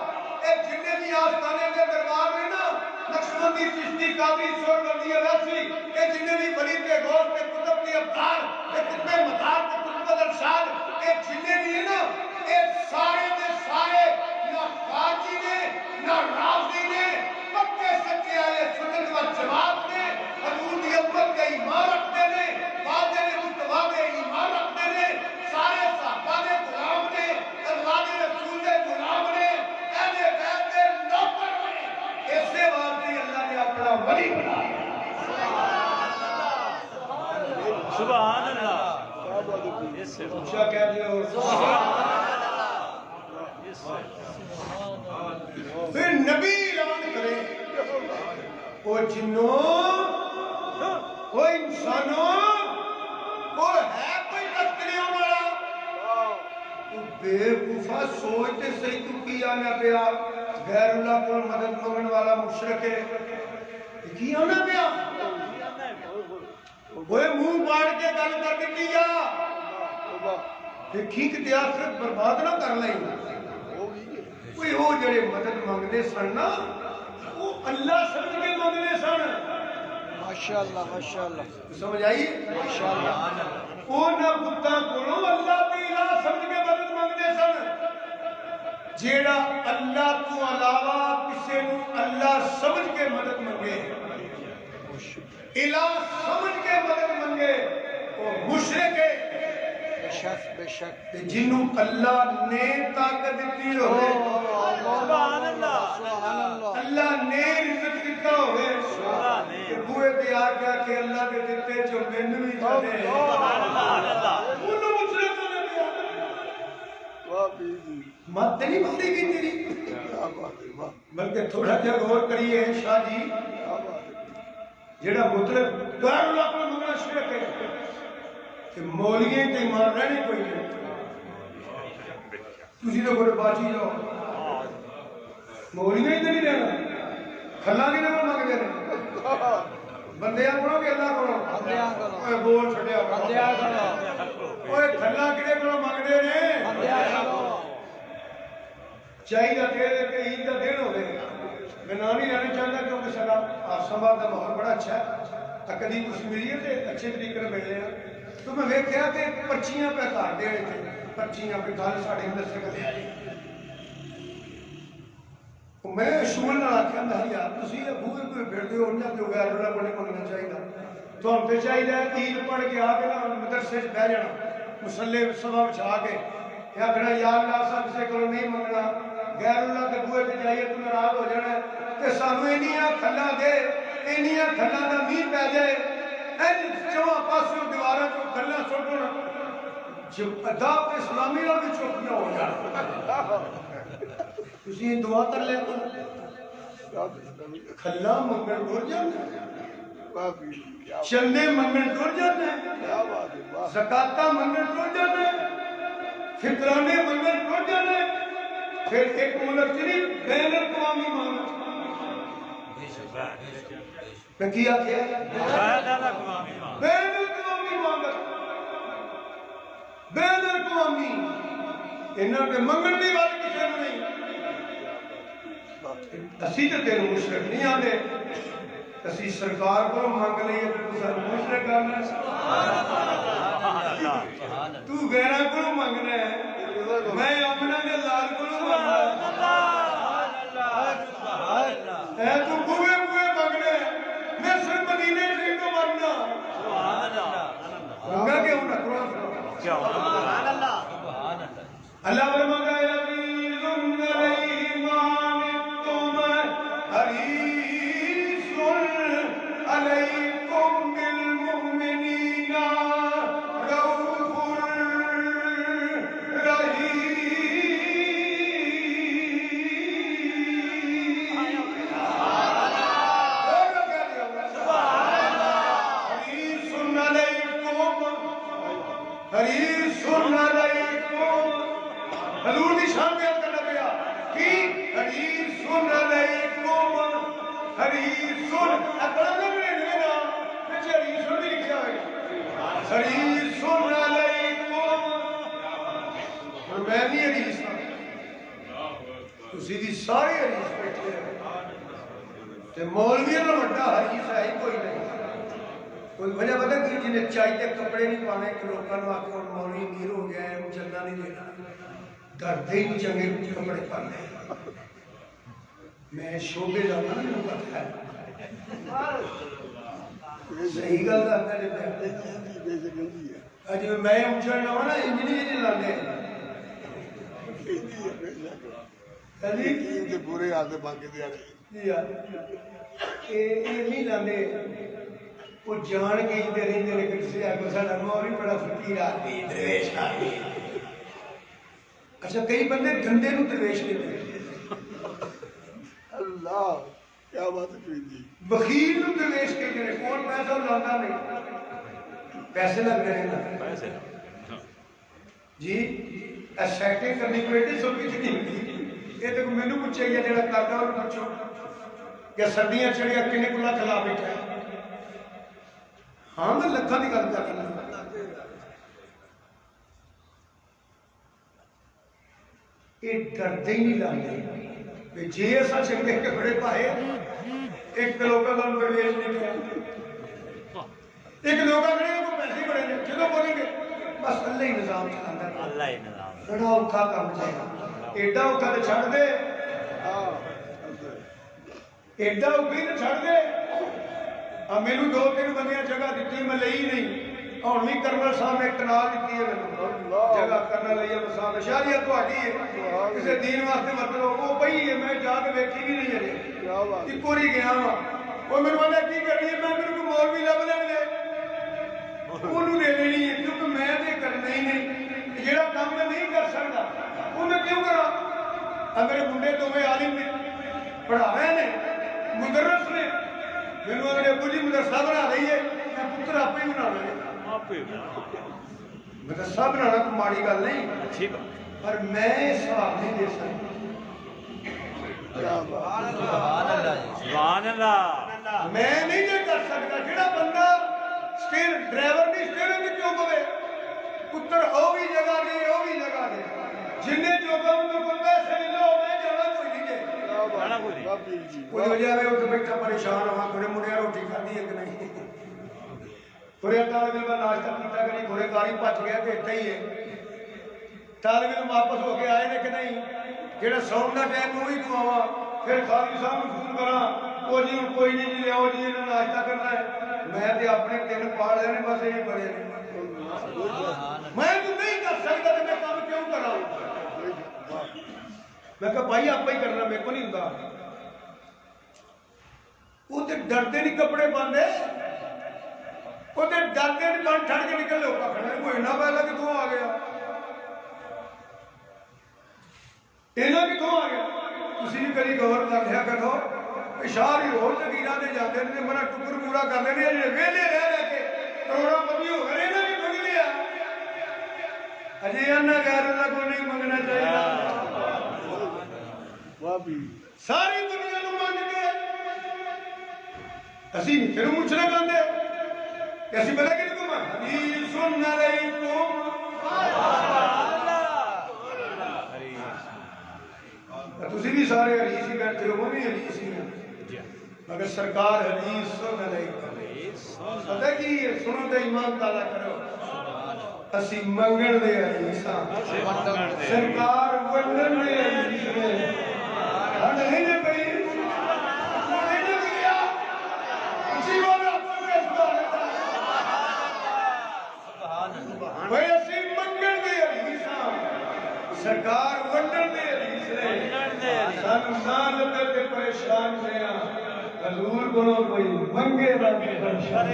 اے جنہیں بھی آستانے کے دربار میں نا نقشبندی چشتی قادری سہروردی اویسی اے جنہیں بھی ولی کے غوث کے قطب کے ابدال کے قطب مدار کے قطب ارشاد اے جنہیں بھی نا اے سارے دے سارے نہ خارجی نے نہ رافضی نے پکے سچے آئے سنت و جماعت نے حضور کی امت کے ایمان رکھتے نے واضح مصطفیٰ کے ایمان رکھتے نے سارے صحابہ کے غلام نے اللہ کے رسول کے غلام نے اہل بیت کے نوکر نے، ایسے واسطے اللہ نے اپنا ولی بنایا۔ سبحان اللہ، اونچا کہہ دیو پھر نبی اعلان کرے وہ جنوں وہ انسانوں وہ ہے کوئی تذکریوں والا تو بے وفا سوچتے صحیح تو کی آنا پیا غیر اللہ کو مدد منگن والا مشرک ہے کی آنا پیا وہ منہ باڑ کے گل کر دیتی جا دیکھی کہ آخرت برباد نہ کر لیں کوئی وہ جڑے مدد مانگنے سن نا وہ اللہ سمجھ کے مانگنے سن۔ ماشاءاللہ ماشاءاللہ سمجھ آئی؟ ماشاءاللہ وہ نہ بتاں کولوں اللہ کی الہ سمجھ کے مدد مانگنے سن۔ جیڑا اللہ تو علاوہ کسی نو اللہ سمجھ کے مدد منگے الہ سمجھ کے مدد منگے وہ مشرک ہے۔ بے شک بے شک جنوں اللہ نے طاقت دیتی ہوئے سبحان اللہ، سبحان اللہ اللہ نے عزت دیتا ہوئے کہ بوئے تے آ گیا کہ اللہ کے دیتے جو مینوں بھی جانے سبحان اللہ، انہوں مشرک ہونے دیا واہ بیوی مات نہیں ماری گئی تیری کیا بات ہے، واہ بلکہ تھوڑا جا غور کریے شاہ جی کیا بات ہے۔ جیڑا مطلب غیر اللہ کو منگنا شرک ہے کہ مولیے تے ایمان رہنے کوئی نہیں تسی تو کوئی باچی جاؤ مولیے تے نہیں رہنا کھلا نہیں رہنا مانگ دے رہے بندیاں کرو کہ اللہ کرو بندیاں کرو اوے بول چھڑیا بندیاں کرو اوے کھلا کدے کرو مانگ دے رہے بندیاں کرو چاہیے دے دے کہ عید کا دن ہوئے میں نہ نہیں رہنا چاہتا کیونکہ سارا آسمباد کا ماحول بڑا اچھا ہے کدی کچھ ملی ہے تو اچھے طریقے سے ملے ہیں تو میں ویکھیا کہ پرچیاں پہ گھر دے تھے پرچیاں پہ گل ساڈے اندر سے لے آئی میں شمول نہ آخیا میں یار تسی ابو کوئی پھردے ہو انہاں جو غیر اللہ کو نہیں منگنا چاہیے تو ہم تے چاہیے عید پڑھ کے آ کے نا مدرسے چ بہ جانا مصلی صبح بچھا کے یا کہنا یا اللہ سب سے کرو نہیں منگنا غیر اللہ کے بوئے تے جائیے تو ناراض ہو جانا تے سانو اینیاں کھلا دے اینیاں کھلا دا میر پہ جائے این چواں پاسوں دیواراں کو کھلا سٹنا جب ادا اسلامی نال بھی چوکیاں ہو جان تسی دعا کر لے کھلا منگن ہو جانا واہ پیر جی کیا چندے منگن ٹر جاتے ہیں، کیا بات ہے واہ زکاتاں منگن ٹر جاتے ہیں، فطرانے منگن ٹر جاتے ہیں، پھر ایک ملک چلی بین الاقوامی مانگ میں کیا بین الاقوامی مانگ بین الاقوامی انہوں نے منگن بھی والی کسی نے نہیں اسی تو تیرے مشرک نہیں آتے اسی سرکار کو مانگ لئیے تو سر مشرک کرنا تو غیرہ کو مانگنا ہے میں اپنا کے لال کو مانگنا ہے تو بوئے مانگنے ہیں میں صرف مدینے سے تو مانگنا مانگا کہ ہوں نکروں اللہ فرماتا ہے عزیز علیہ ما عنتم حریص علیکم بالمؤمنین رؤوف حریص علیکم حضور دی شان بیان کرنا پیا کہ حریص علیکم حریص اپنا نام لینے نا پیچھے حریص بھی لکھا ہے حریص علیکم اور میں بھی حریص ہوں تسی دی سارے حریص بیٹھے ہیں تے مولویوں کا بڑا حریص ہے ہی کوئی نہیں کوئی وجہ پتہ کہ جنہیں چاہیے کپڑے نہیں پانے کہ لوگوں نے آکے اور مولوی امیر ہو گیا ہے وہ چلنا نہیں دینا ڈرتے ہی چنگے کپڑے پانے میں شعبے جانا نہیں پتہ ہے صحیح گل کرتا ہے آج میں اچھڑنا ہوا نا انجنی جی لانے پورے آتے باقی دیا یہ نہیں لانے وہ جان کے ہی دے رہی دے کسی آگے ساڑھا موری بڑا فقیر آدمی درویش آدمی اچھا کئی بندے دھندے نو درویش کے دے اللہ کیا بات ہے پیر جی بخیل نو درویش کے دے کون پیسہ لاتا نہیں پیسے لگ رہے ہیں نا جی سیٹنگ کرنی کوئی سو کچھ نہیں یہ تو میں نے پوچھے گیا جڑا کرتا اور پوچھو کہ سردیاں چڑھیا کنے کلا کھلا بیٹھا ہے ہاں میں لکھا دی گل کر رہا یہ ڈرتے ہی نہیں لانے جی ایسا چنگے کپڑے پائے ایک لوگا کا پرویش نہیں کیا ایک لوگا کھڑے کو پیسے بڑے نے جدو بولیں گے بس اللہ ہی نظام چلانا اللہ ہی نظام بڑا اوکھا کام چاہیے ایڈا اوکھا تو چھڑ دے ایڈا اوکھی تو چھڑ دے اب میں نے 2-3 بندیاں جگہ دیتی میں لئی نہیں اور بھی کرمل صاحب نے کنال دیتی ہے میں جگہ کرنا لئی ہے صاحب شاریہ تو آگئی ہے کسے دین واسطے مطلب وہ پہی ہے میں جا کے بیٹھی بھی نہیں ہے ایک پوری گیا ہاں وہ میرے والا کی کرنی ہے میں میرے کو مول بھی لب لیں گے انہوں نے لینی ہے کیونکہ میں نے کرنا ہی نہیں جیڑا کام میں نہیں کر سکتا وہ میں کیوں کرا اب میرے منڈے تو میں عالم نے پڑھا رہے ہیں مدرس نے میں نے اگر ابو جی مدرسہ بنا رہی ہے میں پتر آپ ہی بنا رہے ہیں مدرسہ بنانا تو ماڑی گل نہیں پر میں حساب نہیں دے سکتا سبحان اللہ میں نہیں دے کر سکتا جڑا بندہ سٹیر ڈرائیور نہیں سٹیرنگ میں کیوں پوے پتر او بھی جگہ دے جنہیں جو کام تو بندہ سے نہیں لو میں جانا کوئی نہیں دے کوئی وجہ ہے وہ تو بیٹھا پریشان ہوا تھوڑے مڑے روٹی کھاتی ہے کہ نہیں تھوڑے طالب علم ناشتہ پیتا کری تھوڑے گاڑی پچ گیا تو اتنا ہی ہے طالب علم واپس ہو کے آئے نے کہ نہیں جڑا سون کا ٹائم وہی تو آوا پھر خالد صاحب کو فون کرا وہ جی کوئی نہیں جی لیاؤ جی انہوں ناشتہ کرنا ہے میں تو اپنے 3 پاڑ لینے بس یہی پڑے میں تو نہیں کر سکتا تو میں کام کیوں کرا میں کہا بھائی آپ ہی کرنا میرے کو نہیں ہوتا وہ تو ڈرتے نہیں کپڑے باندھے وہ تو ڈرتے نہیں بند ٹھڑ کے نکل لوگا کھڑے کوئی نہ پہلا کتوں آ گیا اینا کتوں آ گیا کسی بھی کلی گور کر لیا کرو اشار ہی روز زگیرہ دے جاتے ہیں بڑا ٹکر پورا کرتے ہیں یہ ویلے رہ کے کروڑا پتی ہو گئے انہیں بھی منگ لیا اجے انہا غیر اللہ کو نہیں منگنا چاہیے ساری دنیا نو مانگ کے اسی نہیں پھر مچھنے گاندے کیسی بلا کہ تم حدیث علیکم تسی بھی سارے حدیث ہی کرتے ہو وہ بھی حدیث ہی ہیں مگر سرکار حدیث سن علیکم پتہ کی سنو تے ایمان تعالیٰ کرو اسی منگن دے حدیثاں سرکار ونڈن دے حدیث میں ہم نہیں دے پئی نہیں دے گیا اسی والا اپنے بھائی اسی منگن دے حدیثاں سرکار ونڈن دے حدیث نے سن نالتے تے پریشان دیا حضور کو کوئی منگے رب پریشان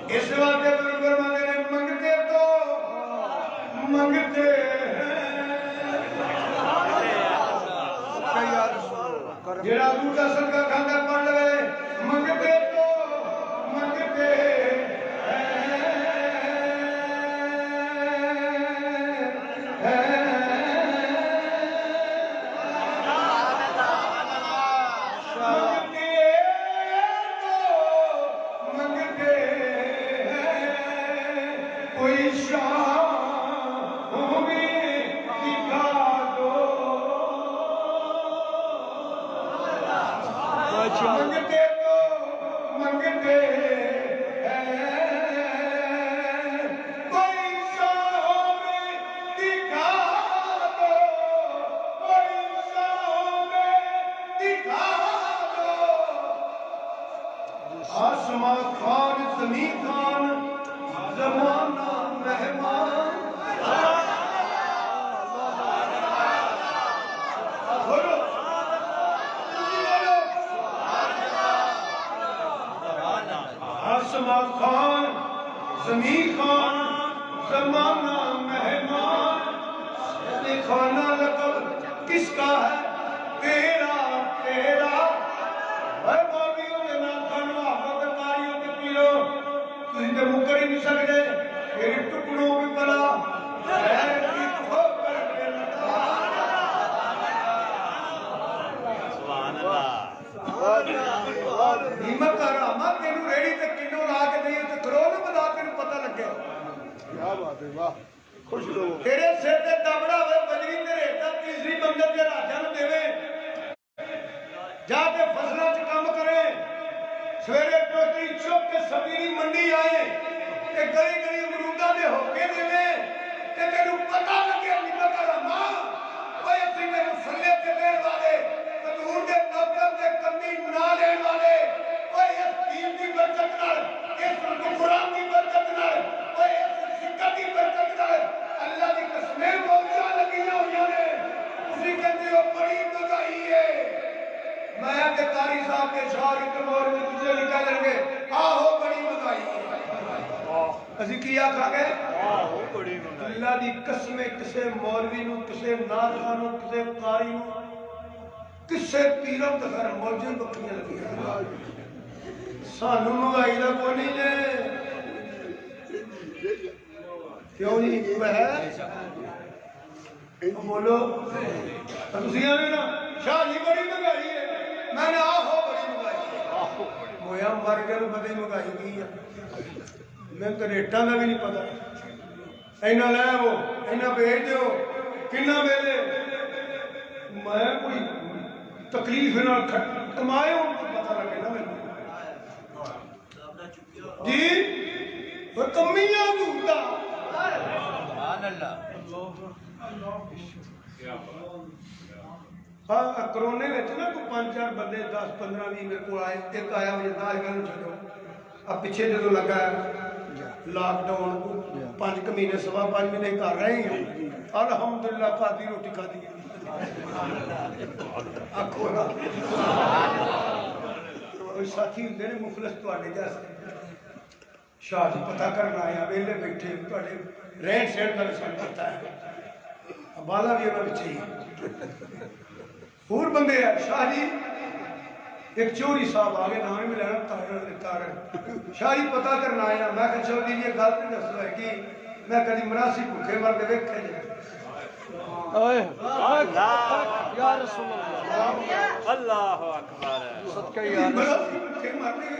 اس واسطے بزرگ فرماتے ہیں منگتے تو منگتے جڑا روح کا صدقہ کھانا پڑھ لے منگتے تو منگتے منگتے تو منگتے کوئی شام دکھا دو کوئی شام دکھا دو آسمان خان زمین خان زمانہ مہمان آسمان خان زمین خان زمانہ مہمان خانہ لقب کس کا ہے تیرا تیرا اے مولیوں کے نام خانوں آفوں کے کاریوں کے پیلو تجھے تے مکر ہی نہیں سکتے میری ٹکڑوں بھی پلا خیر کی ٹھوکر کے لگا نیمت آراما تینوں ریڑی تے کنوں لا کے نہیں تے کرو نہ بدا تینوں پتہ لگے کیا بات ہے واہ خوش لوگ تیرے سر تے دبڑا ہوئے بجری تیرے تا تیسری منزل دے راجا نوں دیوے جا کے فصلاں چ کام کرے سویرے ٹوکری چک کے سبیری منڈی آئے تے گلی گلی امروداں دے ہوکے دیوے تے تینوں پتہ لگے نیمت آراما اوے اسی دے مسلے تے دین والے حضور دے نوکر دے کمی بنا لین والے اوے اس دین دی برکت نال اس قرآن دی برکت نال اوے اس سکہ دی برکت نال اللہ دی قسمیں موجودہ لگیاں ہوئی نے اسی کہتے ہو بڑی مگائی ہے میں کہ قاری صاحب کے شعر اتمور میں تجھے لکھا لیں گے آہو بڑی مگائی ہے اسی کیا کھا گئے آہو بڑی مگائی اللہ دی قسمیں کسے مولوی نو کسے ناظرہ نو کسے قاری نو کسے پیروں تکر موجود بکریاں لگی ہیں سانو مگائی دا کو نہیں جے کیوں نہیں وہ ہے بولو تسیاں نے نا شاہ جی بڑی مگائی ہے میں نے آہو بڑی مگائی ہے مویا مر گئے نو بدے مگائی گئی ہے میں تو ریٹاں دا بھی نہیں پتا اینا لے وہ اینا بھیج دیو کنہ بیلے میں کوئی تکلیف نہ کمائے ہوں تو پتہ لگے نا میں جی وہ کمیاں دھوتا سبحان اللہ ہاں کرونے میں نا کوئی 5-4 بندے 10-15 بھی میرے کو آئے ایک آیا مجھے دار گھر چھڑو اب پیچھے جو لگا ہے لاک ڈاؤن کو 5 مہینے 5.5 مہینے کر رہے ہیں الحمدللہ قادی روٹی کھا دی آنکھوں نا ساتھی ہوندے نے مخلص تواڈے جیسے شاہ جی پتہ کرنا آیا ویلے بیٹھے تواڈے رہن سہن کا سن پتہ ہے بالا بھی انہاں وچ ہی اور بندے ہیں شاہ جی ایک چوری صاحب آگے نام ہی ملانا تارن شاہی پتہ کرنا آیا میں کہ چوری یہ گل نہیں دس ہے کہ میں کدی مناسی بھوکے مر کے ویکھے جائے یا رسول اللہ اللہ اکبر صدقہ یا رسول مناسی بھوکے مرنے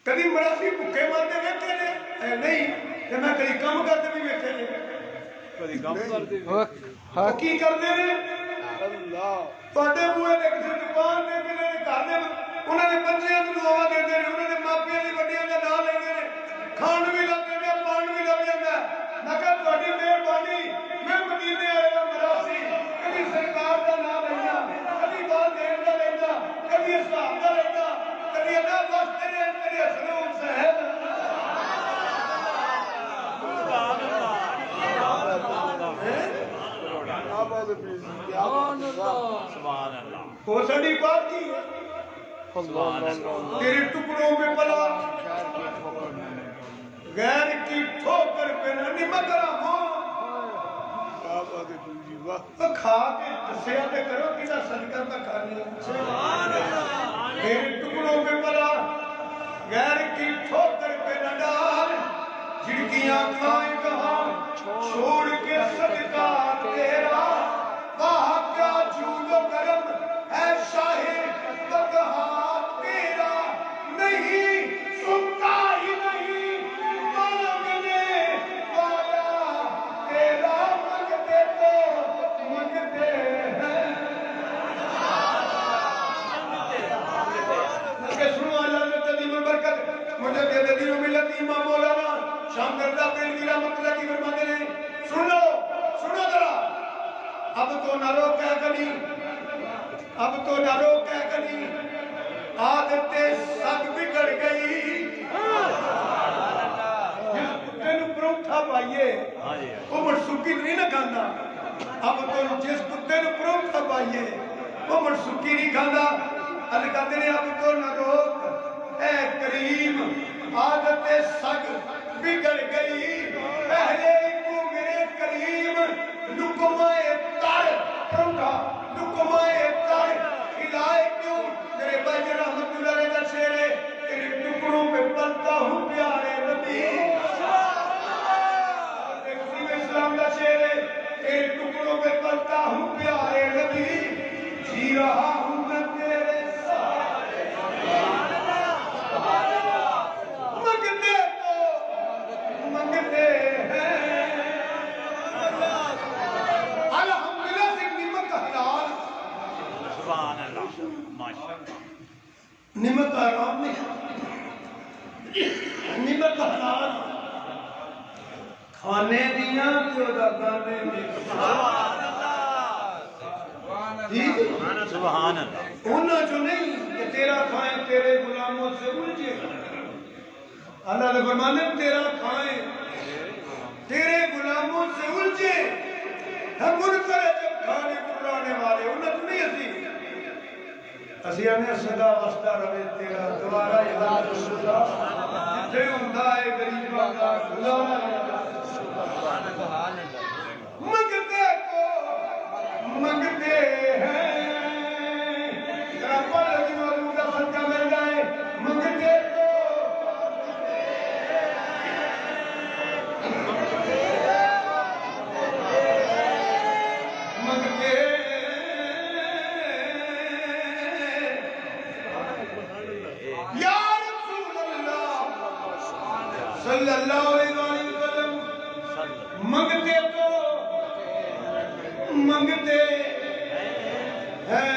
کدی مناسی بھوکے مرنے ویکھے جائے نہیں کہ میں کدی کم کرتے بھی ویکھے جائے کدی کم کر دے وہ کی کرتے ہیں تواڈے بوئے دے کسی دکان دے کسی دے گھر دے انہاں نے بچیاں نوں دعا دیندے نے انہاں نے ماپیاں دی وڈیاں دا نام لیندے نے کھان بھی لگے نے پان بھی لگ جاندا میں کہ تہاڈی مہربانی میں مدینے والے دا مراسی کبھی سرکار دا نام لینا کبھی والدین دا لینا کبھی اصحاب دا لینا کبھی اللہ واسطے نے تیرے حسنون صاحب سبحان اللہ سبحان اللہ وہ ساری بات کی ہے تیرے ٹکڑوں میں پلا غیر کی ٹھوکر پہ نہ نمک رہا تو کھا کے دسیا تے کرو کہ صدقہ کا کھانی تیرے ٹکڑوں میں پلا غیر کی ٹھوکر پہ نہ ڈال جھڑکیاں کھائیں کہاں چھوڑ کے صدقہ تیرا واہ کیا جود و کرم ہے شاہ بگہا تیرا نہیں سنتا ہی نہیں مانگنے والا تیرا منگتے تو منگتے ہیں کہ سنو اللہ نے تدیم برکت مجھے دے دین و ملت امام مولانا شام کردہ پیر کی رحمت اللہ کی فرماتے ہیں سن لو سنو ذرا اب تو نہ رو کہہ کنی اب تو نہ رو کہہ کنی عادتیں سب بگڑ گئی جس کتے نو پروٹھا پائیے وہ مرسوکی نہیں نہ کھانا اب تو جس کتے نو پروٹھا پائیے وہ مرسوکی نہیں کھانا اللہ کہتے ہیں اب تو نہ روک اے کریم عادتیں سگ بگڑ گئی پہلے کو میرے کریم لکمائے تر پروٹھا لکمائے تر کھلائے کیوں میرے بھائی رحمت اللہ علیہ کا شعر ہے تیرے ٹکڑوں پہ پلتا ہوں پیارے نبی تقسیم اسلام کا شعر ہے تیرے ٹکڑوں پہ پلتا ہوں پیارے نبی جی رہا ہوں میں تیرے سارے منگتے تو منگتے ہیں الحمدللہ سے نمک حلال سبحان اللہ ماشاءاللہ نمک حرام نہیں نمک حلال کھانے دیاں جو دردانے میں سبحان اللہ ٹھیک سبحان اللہ انہاں جو نہیں کہ تیرا کھائیں تیرے غلاموں سے الجھے اللہ نے فرمانے تیرا کھائیں تیرے غلاموں سے الجھے ہم منکر ہے جب کھانے پرانے والے انہاں تو نہیں اسی ہمیں صدا وسطہ روے تیرا دوارا یا رسول اللہ جتھے ہوندا ہے غریباں دا گزارا منگتے کو منگتے ہیں ذرا پڑھ لگی معلوم کا صدقہ مل جائے منگتے کو منگتے یا رسول اللہ صلی اللہ علیہ وسلم منگتے تو منگتے ہیں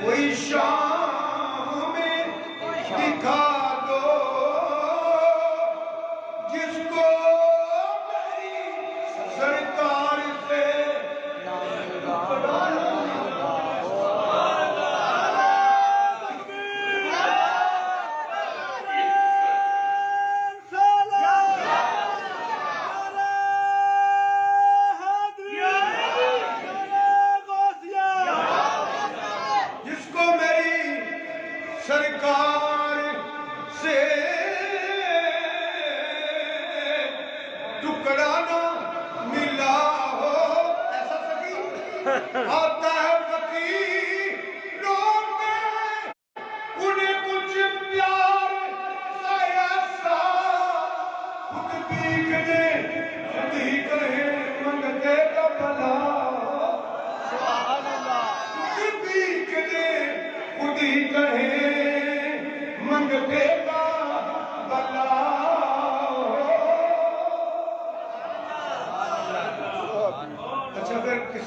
کوئی شام میں دکھا دو جس کو میری سرکار سے جس کو میری سرکار سے ٹکڑا نہ ملا ہو ایسا سکی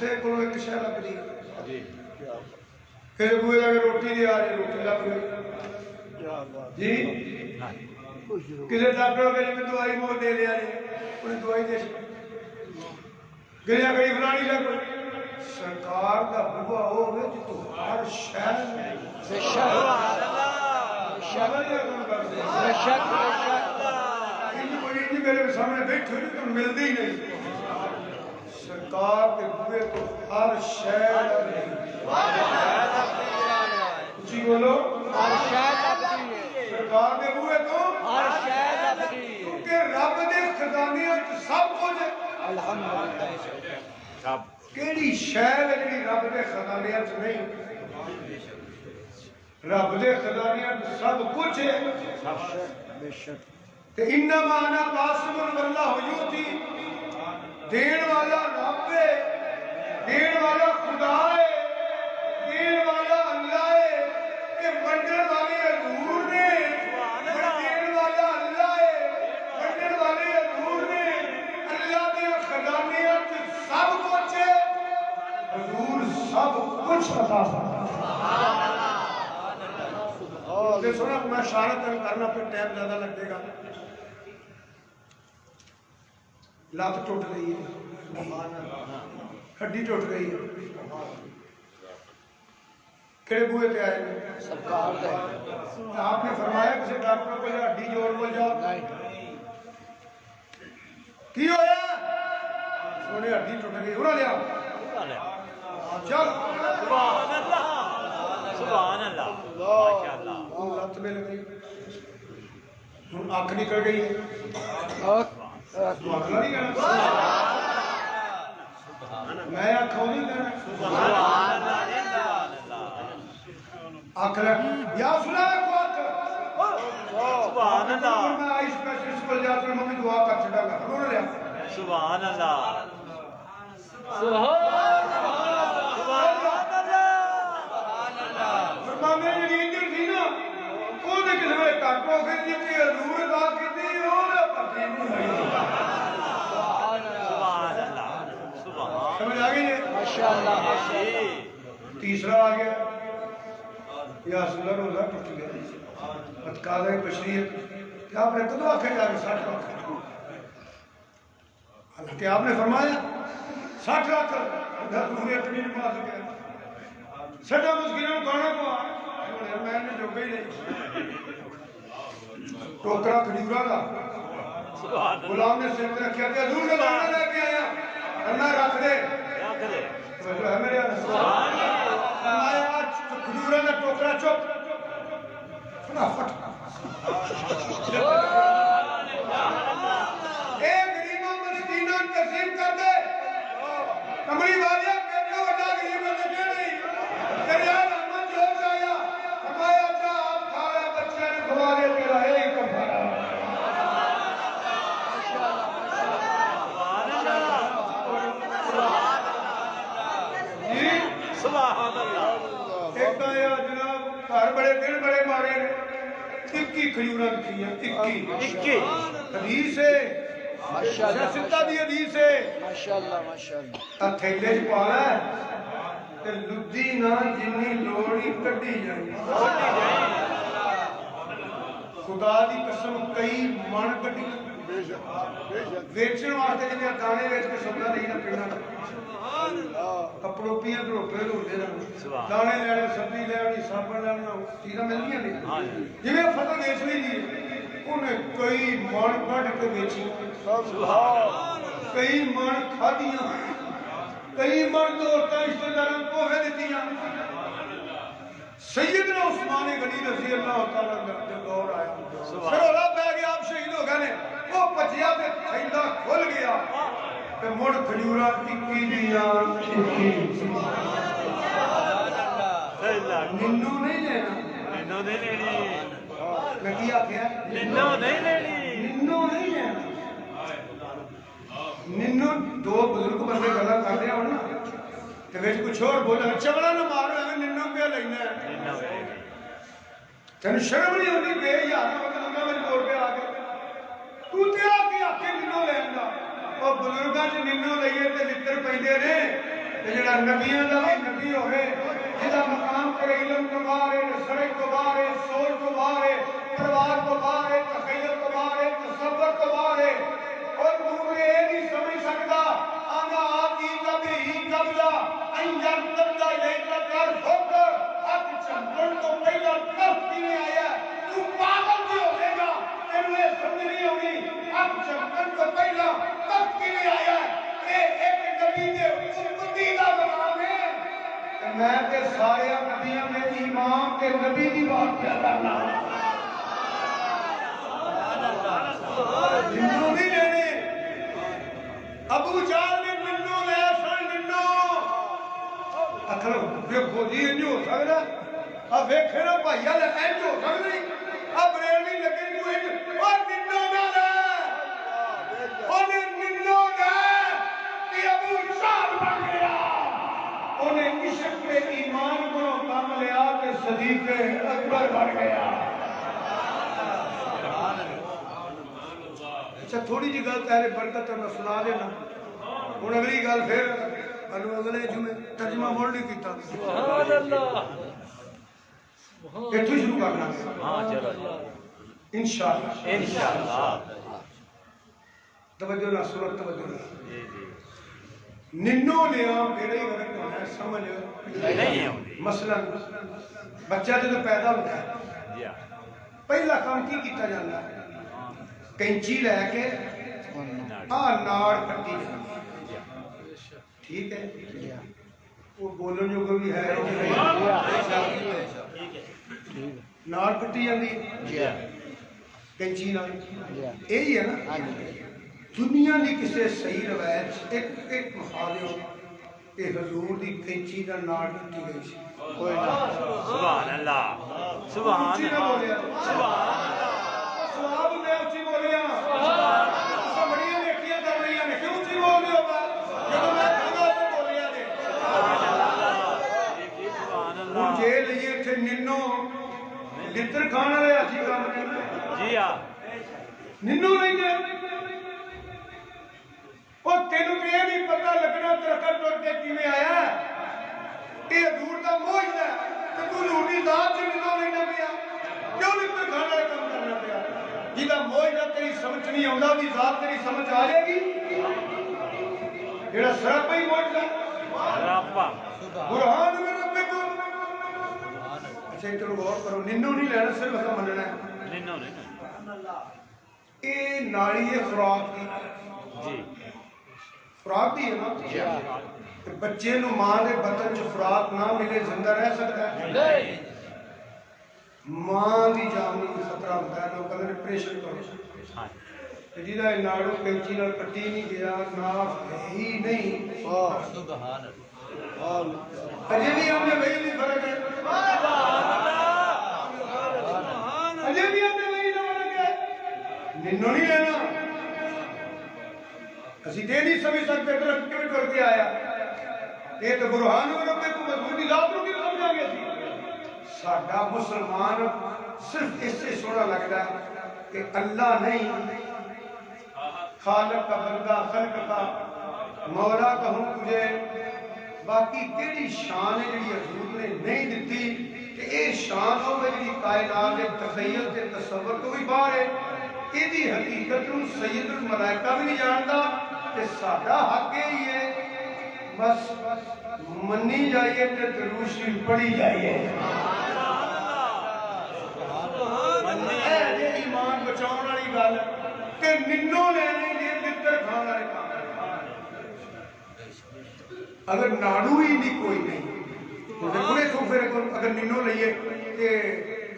کسے کو ایک شے لگ دی جی پھر بوئے لگے روٹی دی آ رہی روٹی لگ گئی کیا بات جی خوش رہو کسی ڈاکٹر کے جب دوائی مول دے لیا انہیں دوائی دے گریا گئی فلانی لگ سرکار کا بوا ہوگا جو تو ہر شہر میں بے شک بے شک بے شک میرے سامنے بیٹھے ہوئی تو ملتی ہی نہیں سرکار کے بوئے تو ہر شہر اچھی بولو ہر شاید ابدی ہے سرکار کے بوئے تو ہر شاید ابدی ہے کیونکہ رب دے خزانے سب کچھ ہے الحمدللہ کیڑی شہر ہے جی رب دے خزانے نہیں رب دے خزانے سب کچھ ہے بے شک کہ انما انا قاسم واللہ یؤتی دین والا رب ہے دین والا خدا ہے دین والا اللہ ہے کہ بننے والے حضور نے دین والا اللہ ہے بننے والے حضور نے اللہ کے خزانے سب کچھ ہے حضور سب کچھ عطا فرماتا ہے سنا میں اشارہ کرنا پھر ٹائم زیادہ لگے گا لات ٹوٹ گئی ہے ہڈی ٹوٹ گئی ہے کہڑے بوئے پہ آئے ہیں سرکار دے آپ نے فرمایا کسی ڈاکٹر کو جا ہڈی جوڑ بول جاؤ نہیں کی ہویا سونے ہڈی ٹوٹ گئی انہوں لیا چل سبحان اللہ سبحان اللہ ماشاء اللہ لت میں لگی آنکھ نکل گئی ہے ماخلا نہیں کہنا میں آنکھوں نہیں کہنا سبحان اللہ آنکھ لگ یا فلاں کو سبحان اللہ میں آئی اسپیشلسٹ کو جاتا ہوں ممی دعا کر چھڑا کر انہوں نے لیا سبحان اللہ فرمانے جڑی انجر تھی نا وہ نے کسی میں کٹ ہو گئی جی حضور دا کیتی وہ پتی نہیں ہوئی سبحان اللہ سبحان سمجھ آ گئی ہے ماشاءاللہ ماشاءاللہ تیسرا آ گیا یا رسول اللہ روزہ ٹوٹ گیا اتقاضۂ بشریت کہ آپ نے کدو آنکھیں جا کے 60 لاکھ حالانکہ آپ نے فرمایا 60 لاکھ حضور اپنی نماز گیا سڈا مسکینوں گانا کو میں نے جو گئی نہیں ٹوکرا کھجورا کا غلام نے سر پہ رکھا کہ حضور نے لانا لے کے آیا اللہ رکھ دے جو ہے میرے آیا کھجورا کا ٹوکرا چپ فٹافٹ اے غریباں مسکیناں تقسیم کر دے کمری والیا بیٹا بڑا غریب لگے نہیں دریا رحمت جو آیا فرمایا جا آپ کھایا بچے نے کھوا دے تیرا ہے ہی کفارہ جی سبحان اللہ ایک آیا جناب گھر بڑے دن بڑے مارے نے 21 کھجوراں دکھیاں 21 حدیث ہے ماشاءاللہ سیاستہ دی حدیث ہے ماشاءاللہ ماشاءاللہ تھیلے چ پا لے تے لدی نہ جنی لوڑی کڈی جائے خدا دی قسم کئی من کڈی بے شک بے شک ویچن واسطے جنہیں دانے ویچ کے سبزہ نہیں نہ پینا کپڑوں پیاں دروپے لوٹے رہے دانے لینے سبزی لینے صابن لینا چیزاں ملنیاں نہیں جویں فتح ویچ لی دی انہیں کئی من کڈ کے ویچی کئی من کھادیاں کئی من دوستاں رشتہ داراں توحفے دتیاں سیدنا عثمان غنی رضی اللہ تعالیٰ عنہ دور آیا سرولا پہ گیا آپ شہید ہو گئے نے وہ پچیا تے تھیلا کھل گیا تے مڑ کھجورا ٹکی دیاں ننو نہیں لینا نینو نہیں لینی میں کیا کیا نینو نہیں لینی ننو نہیں لینا ننو دو بزرگ بندے گلا کر رہے ہو نا تے وچ کچھ اور بولنا چمڑا نہ مارو ایویں ننو پہ لینا ہے تین شرم نہیں ہوتی بے یار بزرگاں میں بول کے آ کے تو تیرا کی آکے ننو لینا اور بزرگاں چ ننو لئیے تے لتر پیندے نے جڑا نبیوں کا بھی نبی ہوئے جہاں مقام کرے علم تو باہر ہے سڑک تو باہر ہے سوچ تو باہر ہے پروار تو باہر ہے تخیل تو باہر ہے تصور تو باہر ہے اور تو یہ نہیں سمجھ سکتا آنا آتی کبھی ہی قبلہ انجر تبدہ یہ کر ہوکر حق چندن تو پہلا کب پینے آیا تو پاگل بھی ہو گا تیرے یہ سمجھ نہیں ہوگی حق چندن تو پہلا کب پینے آیا یہ ایک نبی کے امتی کا مقام ہے میں تے سارے نبیوں میں امام کے نبی کی بات کیا کرنا ننو نہیں لینے ابو جال نے ننو لیا سن ننو اکھر دیکھو جی انجو ہو سکتا اب ویکھے نا بھائی اللہ انجو ہو سکتا اب ریلی لگے جو انجو اور ننو نہ لے انہیں ننو لے کہ ابو جال بن گیا انہیں عشق کے ایمان کو کام لیا کہ صدیق اکبر بن گیا اچھا تھوڑی جی گل تیرے برکت میں سنا دینا ہوں اگلی گل پھر اگلے جمعے ترجمہ موڑ نہیں کیتا سبحان اللہ اتھو شروع کرنا انشاءاللہ انشاءاللہ توجہ نہ سورت توجہ نہ ننو لیا میرے ہی غلط ہونا ہے سمجھ نہیں ہوتی مثلا بچہ جب پیدا ہوتا ہے پہلا کام کی کیتا جاتا ہے کینچی لے کے ناڑ کٹی جاتی ٹھیک ہے وہ بولن جو کوئی ہے ناڑ کٹی جاتی کینچی نال یہی ہے نا دنیا کی کسی صحیح روایت ایک مخالف کہ حضور دی کینچی دا ناڑ کٹی گئی سی کوئی نہ سبحان اللہ سبحان اللہ سبحان سواب میں اچھی بولیا سب بڑیاں نیکیاں کر رہی ہیں کیوں اچھی بول رہے ہو جب میں کھانا تو بولیا دے ہوں جے لئیے تھے ننو لتر کھانا رہے اچھی کام کرنا جی ہاں ننو نہیں دے وہ تینوں کہ یہ نہیں پتہ لگنا ترکت توڑ کے کی میں آیا ہے یہ حضور کا موجد ہے کہ تو لوٹی ذات سے ننو نہیں نہ پیا کیوں لتر کھانا رہے کام کرنا پیا جیدہ موجدہ تیری سمجھ نہیں ہوندہ بھی ذات تیری سمجھ آ جائے گی جیڑا سرپ ہی موجدہ رابا برحان میں رب کو اچھا ایک چلو غور کرو ننو نہیں لینا صرف ایسا مننا ہے ننو نہیں اے ناڑی خوراک کی جی خوراک بھی ہے نا بچے نو ماں دے بطن جو خوراک نہ ملے زندہ رہ سکتا ہے ماں دی جان دی خطرہ ہوتا ہے لوگ اگر پریشن کرو جیدہ ناڑو کینچی نال کٹی نہیں گیا ناف ہے ہی نہیں سبحان اجے بھی ہم نے وہی نہیں فرق ہے اجے بھی ہم نے وہی نہیں فرق ہے ننو نہیں لینا اسی دے نہیں سمجھ سکتے طرف کیوں کر کے آیا یہ تو برحان میں رب کو مضبوط کی ذات رو کی سمجھا گیا تھی ساڈا مسلمان صرف اس سے سونا لگتا ہے کہ اللہ نہیں خالق کا بندہ خلق کا مولا کہوں تجھے باقی کیڑی شان ہے جڑی حضور نے نہیں دیتی کہ اے شان ہو جڑی کائنات کے تخیل تے تصور تو بھی باہر ہے ایدی حقیقت نو سید الملائکہ بھی نہیں جانتا کہ ساڈا حق ہی ہے بس منی جائیے تے درود شریف پڑھی جائیے اے ایمان بچاؤن والی گل تے ننو لینے یہ لتر کھان والے کام اگر ناڑو ہی نہیں کوئی نہیں تو دیکھنے تو پھر اگر ننو لئیے کہ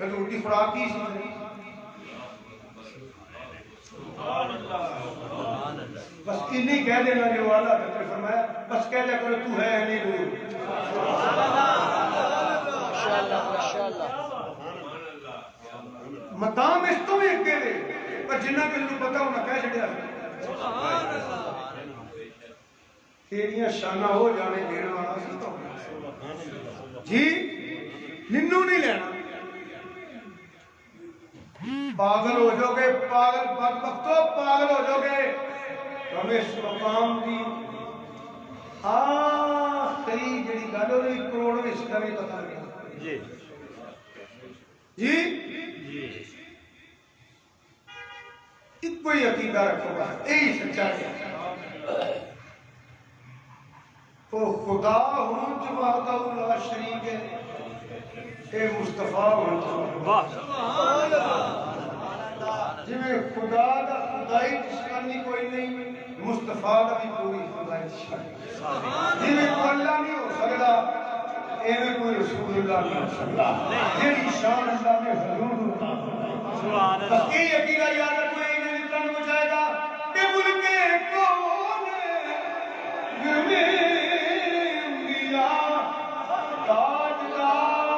حضور کی خوراک ہی سی بس انہی کہہ دینا جو اللہ نے فرمایا بس کہہ دیا کرو تو ہے نہیں رو مقام اس تو بھی اگے دے پر جنہ کے لوگ پتا ہونا کہہ چھڑیا تیریاں شانہ ہو جانے دینا والا سکتا ہونا جی ننو نہیں لینا پاگل ہو جو گے پاگل بدبختو پاگل ہو جو گے ہمیں اس مقام دی صحیح جڑی گل ہو رہی کروڑ اس کا بھی پتہ نہیں جی جی جی ایک کوئی عقیدہ رکھو گا یہی سچا ہے وہ خدا ہوں جو وحدہ لا شریک ہے اے مصطفیٰ ہوں واہ جی میں خدا دا خدائی نشانی کوئی نہیں مصطفیٰ دا بھی پوری خدائی نشانی جی میں کو اللہ نہیں ہو سکتا ایویں کوئی رسول اللہ نہیں ہو سکتا جیڑی شان اللہ میں حضور ہوتا سبحان اللہ بس یہ عقیدہ یاد رکھو ایک دن تن ہو جائے گا کہ ملک کون ہے انبیاء تاجدار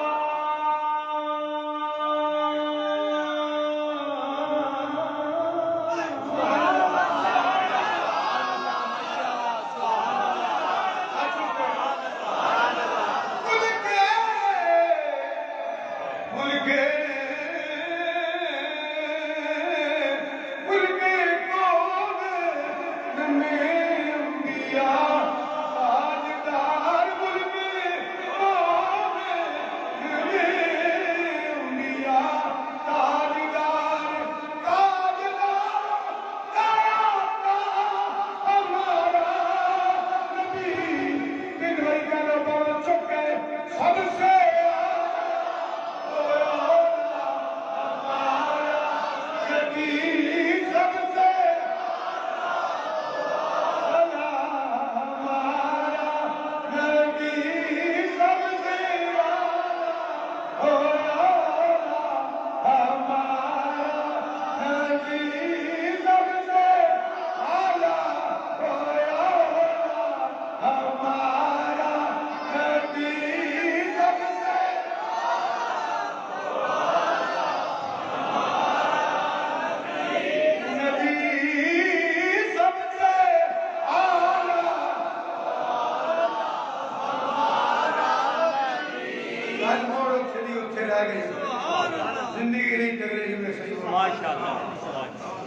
زندگی نہیں تگڑی میں صحیح ماشاء اللہ